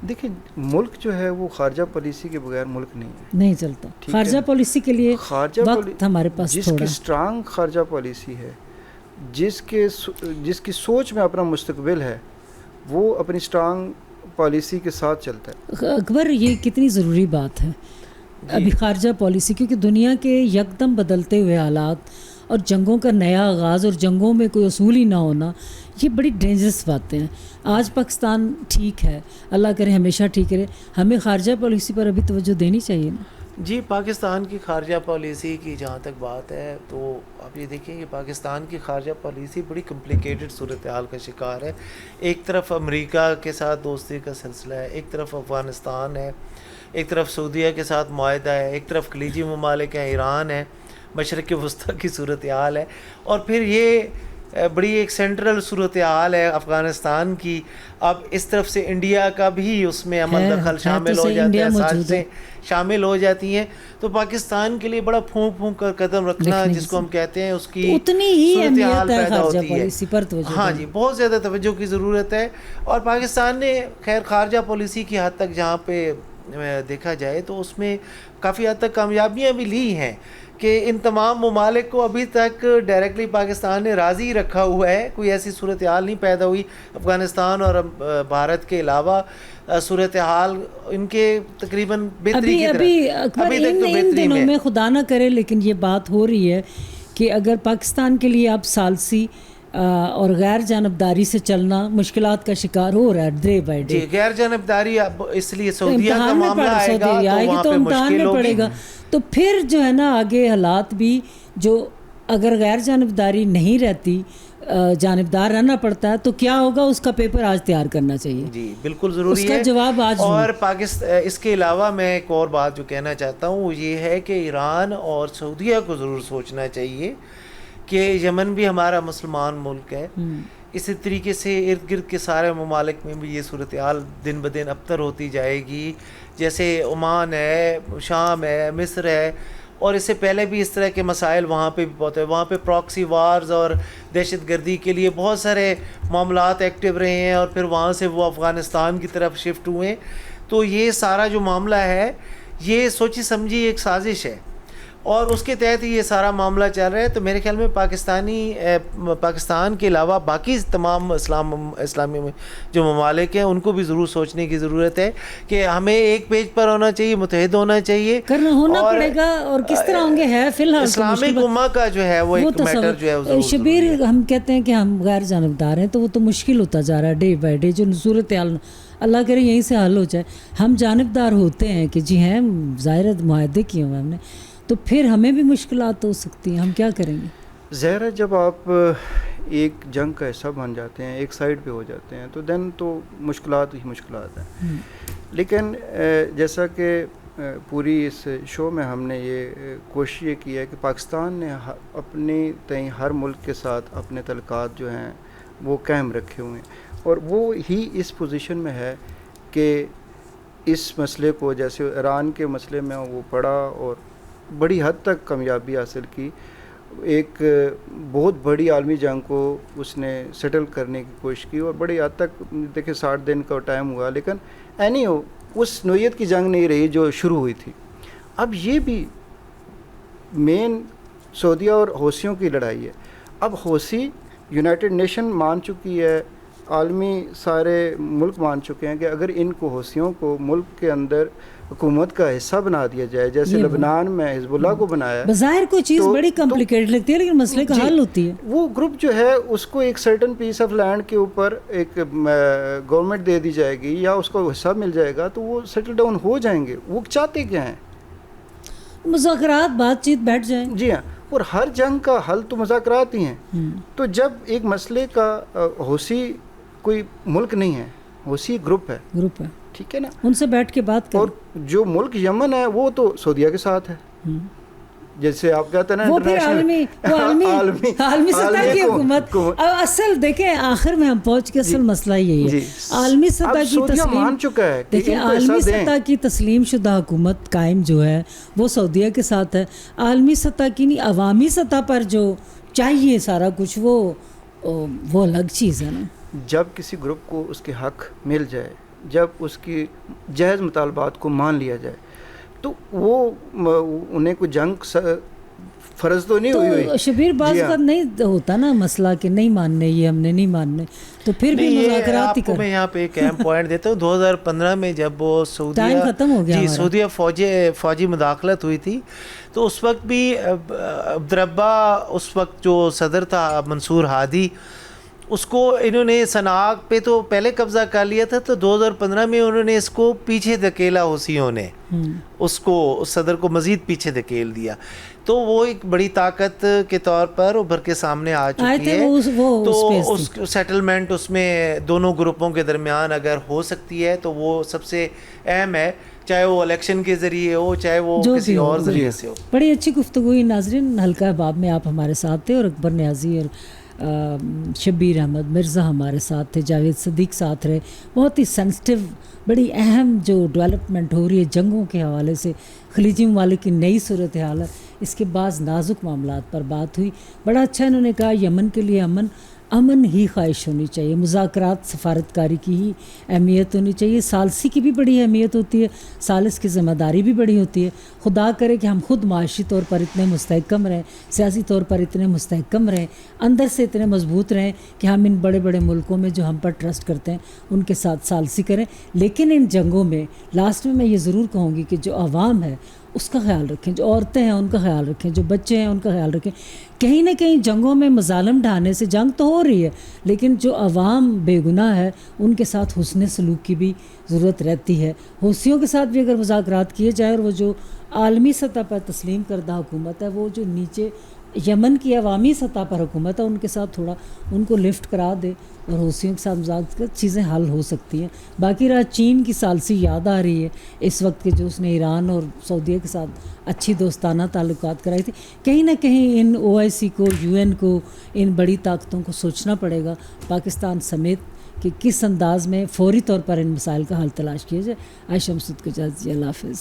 دیکھیں ملک جو ہے وہ خارجہ پالیسی کے بغیر ملک نہیں ہے, نہیں چلتا. خارجہ پالیسی کے لیے وقت ہمارے پاس جس کی اسٹرانگ خارجہ پالیسی ہے, جس کی سوچ میں اپنا مستقبل ہے, وہ اپنی اسٹرانگ پالیسی کے ساتھ چلتا ہے. اکبر یہ کتنی ضروری بات ہے ابھی خارجہ پالیسی, کیونکہ دنیا کے یکدم بدلتے ہوئے حالات اور جنگوں کا نیا آغاز اور جنگوں میں کوئی اصول ہی نہ ہونا, یہ بڑی ڈینجرس باتیں ہیں. آج پاکستان ٹھیک ہے, اللہ کرے ہمیشہ ٹھیک رہے, ہمیں خارجہ پالیسی پر ابھی توجہ دینی چاہیے نا. جی پاکستان کی خارجہ پالیسی کی جہاں تک بات ہے تو آپ یہ دیکھیں کہ پاکستان کی خارجہ پالیسی بڑی کمپلیکیٹڈ صورتحال کا شکار ہے. ایک طرف امریکہ کے ساتھ دوستی کا سلسلہ ہے, ایک طرف افغانستان ہے, ایک طرف سعودیہ کے ساتھ معاہدہ ہے, ایک طرف خلیجی ممالک ہیں, ایران ہے, مشرق وسطیٰ کی صورتحال ہے, اور پھر یہ بڑی ایک سینٹرل صورتحال ہے افغانستان کی. اب اس طرف سے انڈیا کا بھی اس میں عمل دخل شامل ہو جاتا ہے, سازشیں شامل ہو جاتی ہیں. تو پاکستان کے لیے بڑا پھونک پھونک کر قدم رکھنا جس کو ہم کہتے ہیں, اس کی اتنی ہی صورتحال پیدا ہوتی ہے. ہاں جی بہت زیادہ توجہ کی ضرورت ہے. اور پاکستان نے خیر خارجہ پالیسی کی حد تک جہاں پہ دیکھا جائے تو اس میں کافی حد تک کامیابیاں بھی لی ہیں کہ ان تمام ممالک کو ابھی تک ڈائریکٹلی پاکستان نے راضی رکھا ہوا ہے. کوئی ایسی صورتحال نہیں پیدا ہوئی. افغانستان اور بھارت کے علاوہ صورتحال ان کے تقریباً بہتری کی طرف ابھی تک تو بہتری میں میں خدا نہ کرے, لیکن یہ بات ہو رہی ہے کہ اگر پاکستان کے لیے اب ثالثی اور غیر جانبداری سے چلنا مشکلات کا شکار ہو رہا ہے ڈے بائی ڈے. جی غیر جانبداری اب اس لیے سعودیہ کا معاملہ آئے گا تو امتحان میں پڑے گا. تو پھر جو ہے نا آگے حالات بھی, جو اگر غیر جانبداری نہیں رہتی, جانبدار رہنا پڑتا ہے, تو کیا ہوگا, اس کا پیپر آج تیار کرنا چاہیے. جی بالکل ضروری ہے, اس کا جواب آج. اور اس کے علاوہ میں ایک اور بات جو کہنا چاہتا ہوں وہ یہ ہے کہ ایران اور سعودیہ کو ضرور سوچنا چاہیے کہ یمن بھی ہمارا مسلمان ملک ہے. اسی طریقے سے ارد گرد کے سارے ممالک میں بھی یہ صورتحال دن بدن ابتر ہوتی جائے گی. جیسے عمان ہے, شام ہے, مصر ہے, اور اس سے پہلے بھی اس طرح کے مسائل وہاں پہ بھی بہت ہے. وہاں پہ پراکسی وارز اور دہشت گردی کے لیے بہت سارے معاملات ایکٹیو رہے ہیں, اور پھر وہاں سے وہ افغانستان کی طرف شفٹ ہوئے. تو یہ سارا جو معاملہ ہے یہ سوچی سمجھی ایک سازش ہے اور اس کے تحت یہ سارا معاملہ چل رہا ہے. تو میرے خیال میں پاکستان کے علاوہ باقی تمام اسلامی جو ممالک ہیں ان کو بھی ضرور سوچنے کی ضرورت ہے کہ ہمیں ایک پیج پر ہونا چاہیے, متحد ہونا چاہیے, ہونا پڑے گا. اور کس طرح ہوں گے ہے فی الحال اسلامک امہ کا جو ہے وہ ایک میٹر جو ہے. شبیر ہم کہتے ہیں کہ ہم غیر جانبدار ہیں, تو وہ تو مشکل ہوتا جا رہا ہے ڈے بائی ڈے. جو صورتحال اللہ کرے یہیں سے حل ہو جائے. ہم جانبدار ہوتے ہیں کہ جی ہیں ظاہر معاہدے کیے ہوئے ہم نے, تو پھر ہمیں بھی مشکلات ہو سکتی ہیں. ہم کیا کریں گے؟ ظاہر ہے جب آپ ایک جنگ کا حصہ بن جاتے ہیں, ایک سائڈ پہ ہو جاتے ہیں, تو دین تو مشکلات ہی مشکلات ہیں. لیکن جیسا کہ پوری اس شو میں ہم نے یہ کوشش یہ کی ہے کہ پاکستان نے اپنی تئیں ہر ملک کے ساتھ اپنے تعلقات جو ہیں وہ قائم رکھے ہوئے ہیں, اور وہ ہی اس پوزیشن میں ہے کہ اس مسئلے کو, جیسے ایران کے مسئلے میں وہ پڑھا اور بڑی حد تک کامیابی حاصل کی. ایک بہت بڑی عالمی جنگ کو اس نے سیٹل کرنے کی کوشش کی, اور بڑی حد تک دیکھیں 60 دن کا ٹائم ہوا, لیکن اینی ہو اس نوعیت کی جنگ نہیں رہی جو شروع ہوئی تھی. اب یہ بھی مین سعودیہ اور حوثیوں کی لڑائی ہے. اب حوثی یونائٹڈ نیشن مان چکی ہے, عالمی سارے ملک مان چکے ہیں کہ اگر ان کو حوثیوں کو ملک کے اندر حکومت کا حصہ بنا دیا جائے, جیسے لبنان میں حزب اللہ کو بنایا, بظاہر کوئی چیز بڑی کمپلیکیٹڈ لگتی ہے لیکن مسئلے کا حل ہوتی ہے. وہ گروپ جو ہے اس کو ایک سرٹن پیس آف لینڈ کے اوپر ایک گورنمنٹ دے دی جائے گی یا اس کو حصہ مل جائے گا, تو وہ سیٹل ڈاؤن ہو جائیں گے. وہ چاہتے کیا ہیں؟ مذاکرات, بات چیت بیٹھ جائیں. جی ہاں, اور ہر جنگ کا حل تو مذاکرات ہی ہیں. تو جب ایک مسئلے کا حوثی کوئی ملک نہیں ہے, حوثی گروپ ہے, ٹھیک ہے نا, ان سے بیٹھ کے بات کریں. اور جو ملک یمن ہے وہ تو سعودیہ کے ساتھ ہے, جیسے آپ کہتے ہیں نا وہ پھر عالمی سطح کی حکومت. اصل دیکھیں آخر میں ہم پہنچ کے اصل مسئلہ یہی ہے, عالمی سطح کی تسلیم مان چکا ہے. دیکھیں عالمی سطح کی تسلیم شدہ حکومت قائم جو ہے وہ سعودیہ کے ساتھ ہے. عالمی سطح کی نہیں, عوامی سطح پر جو چاہیے سارا کچھ وہ الگ چیز ہے نا. جب کسی گروپ کو اس کے حق مل جائے, جب اس کی جائز مطالبات کو مان لیا جائے, تو وہ انہیں کوئی جنگ فرض تو نہیں ہوئی. شبیر بعض کا نہیں ہوتا نا مسئلہ کہ نہیں ماننے, یہ ہم نے نہیں ماننے, تو پھر بھی مذاکرات ہی کریں. میں یہاں پہ ایک اہم پوائنٹ دیتا ہوں. 2015 میں جب وہ ٹائم ختم ہو گیا, سعودیہ فوجی مداخلت ہوئی تھی, تو اس وقت بھی عبدالربہ اس وقت جو صدر تھا منصور ہادی, اس کو انہوں نے صنعاء پہ تو پہلے قبضہ کر لیا تھا, تو 2015 میں انہوں نے اس کو پیچھے دھکیلا, حوثیوں نے اس صدر کو مزید پیچھے دھکیل دیا. تو وہ ایک بڑی طاقت کے طور پر ابھر کے سامنے آ چکی ہے. تو اس سیٹلمنٹ اس میں دونوں گروپوں کے درمیان اگر ہو سکتی ہے تو وہ سب سے اہم ہے, چاہے وہ الیکشن کے ذریعے ہو, چاہے وہ کسی اور ذریعے سے ہو. بڑی اچھی گفتگو ہوئی. ناظرین, حلقہ احباب میں آپ ہمارے ساتھ تھے, اور اکبر نیازی اور شبیر احمد مرزا ہمارے ساتھ تھے, جاوید صدیق ساتھ رہے. بہت ہی سینسٹیو, بڑی اہم جو ڈیولپمنٹ ہو رہی ہے جنگوں کے حوالے سے, خلیجی ممالک کی نئی صورتحال ہے, اس کے بعض نازک معاملات پر بات ہوئی. بڑا اچھا انہوں نے کہا یمن کے لیے امن ہی خواہش ہونی چاہیے, مذاکرات سفارتکاری کی ہی اہمیت ہونی چاہیے. ثالثی کی بھی بڑی اہمیت ہوتی ہے, ثالث کی ذمہ داری بھی بڑی ہوتی ہے. خدا کرے کہ ہم خود معاشی طور پر اتنے مستحکم رہیں, سیاسی طور پر اتنے مستحکم رہیں, اندر سے اتنے مضبوط رہیں کہ ہم ان بڑے بڑے ملکوں میں جو ہم پر ٹرسٹ کرتے ہیں ان کے ساتھ ثالثی کریں. لیکن ان جنگوں میں لاسٹ میں یہ ضرور کہوں گی کہ جو عوام ہے اس کا خیال رکھیں, جو عورتیں ہیں ان کا خیال رکھیں, جو بچے ہیں ان کا خیال رکھیں. کہیں نہ کہیں جنگوں میں مظالم ڈھانے سے جنگ تو ہو رہی ہے, لیکن جو عوام بے گناہ ہے ان کے ساتھ حسن سلوک کی بھی ضرورت رہتی ہے. حوثیوں کے ساتھ بھی اگر مذاکرات کیے جائے, اور وہ جو عالمی سطح پر تسلیم کردہ حکومت ہے, وہ جو نیچے یمن کی عوامی سطح پر حکومت ہے, ان کے ساتھ تھوڑا ان کو لفٹ کرا دے اور حوثیوں کے ساتھ مذاکرات, چیزیں حل ہو سکتی ہیں. باقی رہا چین کی ثالثی یاد آ رہی ہے اس وقت کہ جو اس نے ایران اور سعودیہ کے ساتھ اچھی دوستانہ تعلقات کرائی تھی. کہیں نہ کہیں ان OIC کو, UN کو, ان بڑی طاقتوں کو سوچنا پڑے گا پاکستان سمیت کہ کس انداز میں فوری طور پر ان مسائل کا حل تلاش کیا جائے. عائشہ مسعود کو اجازت, اللہ حافظ.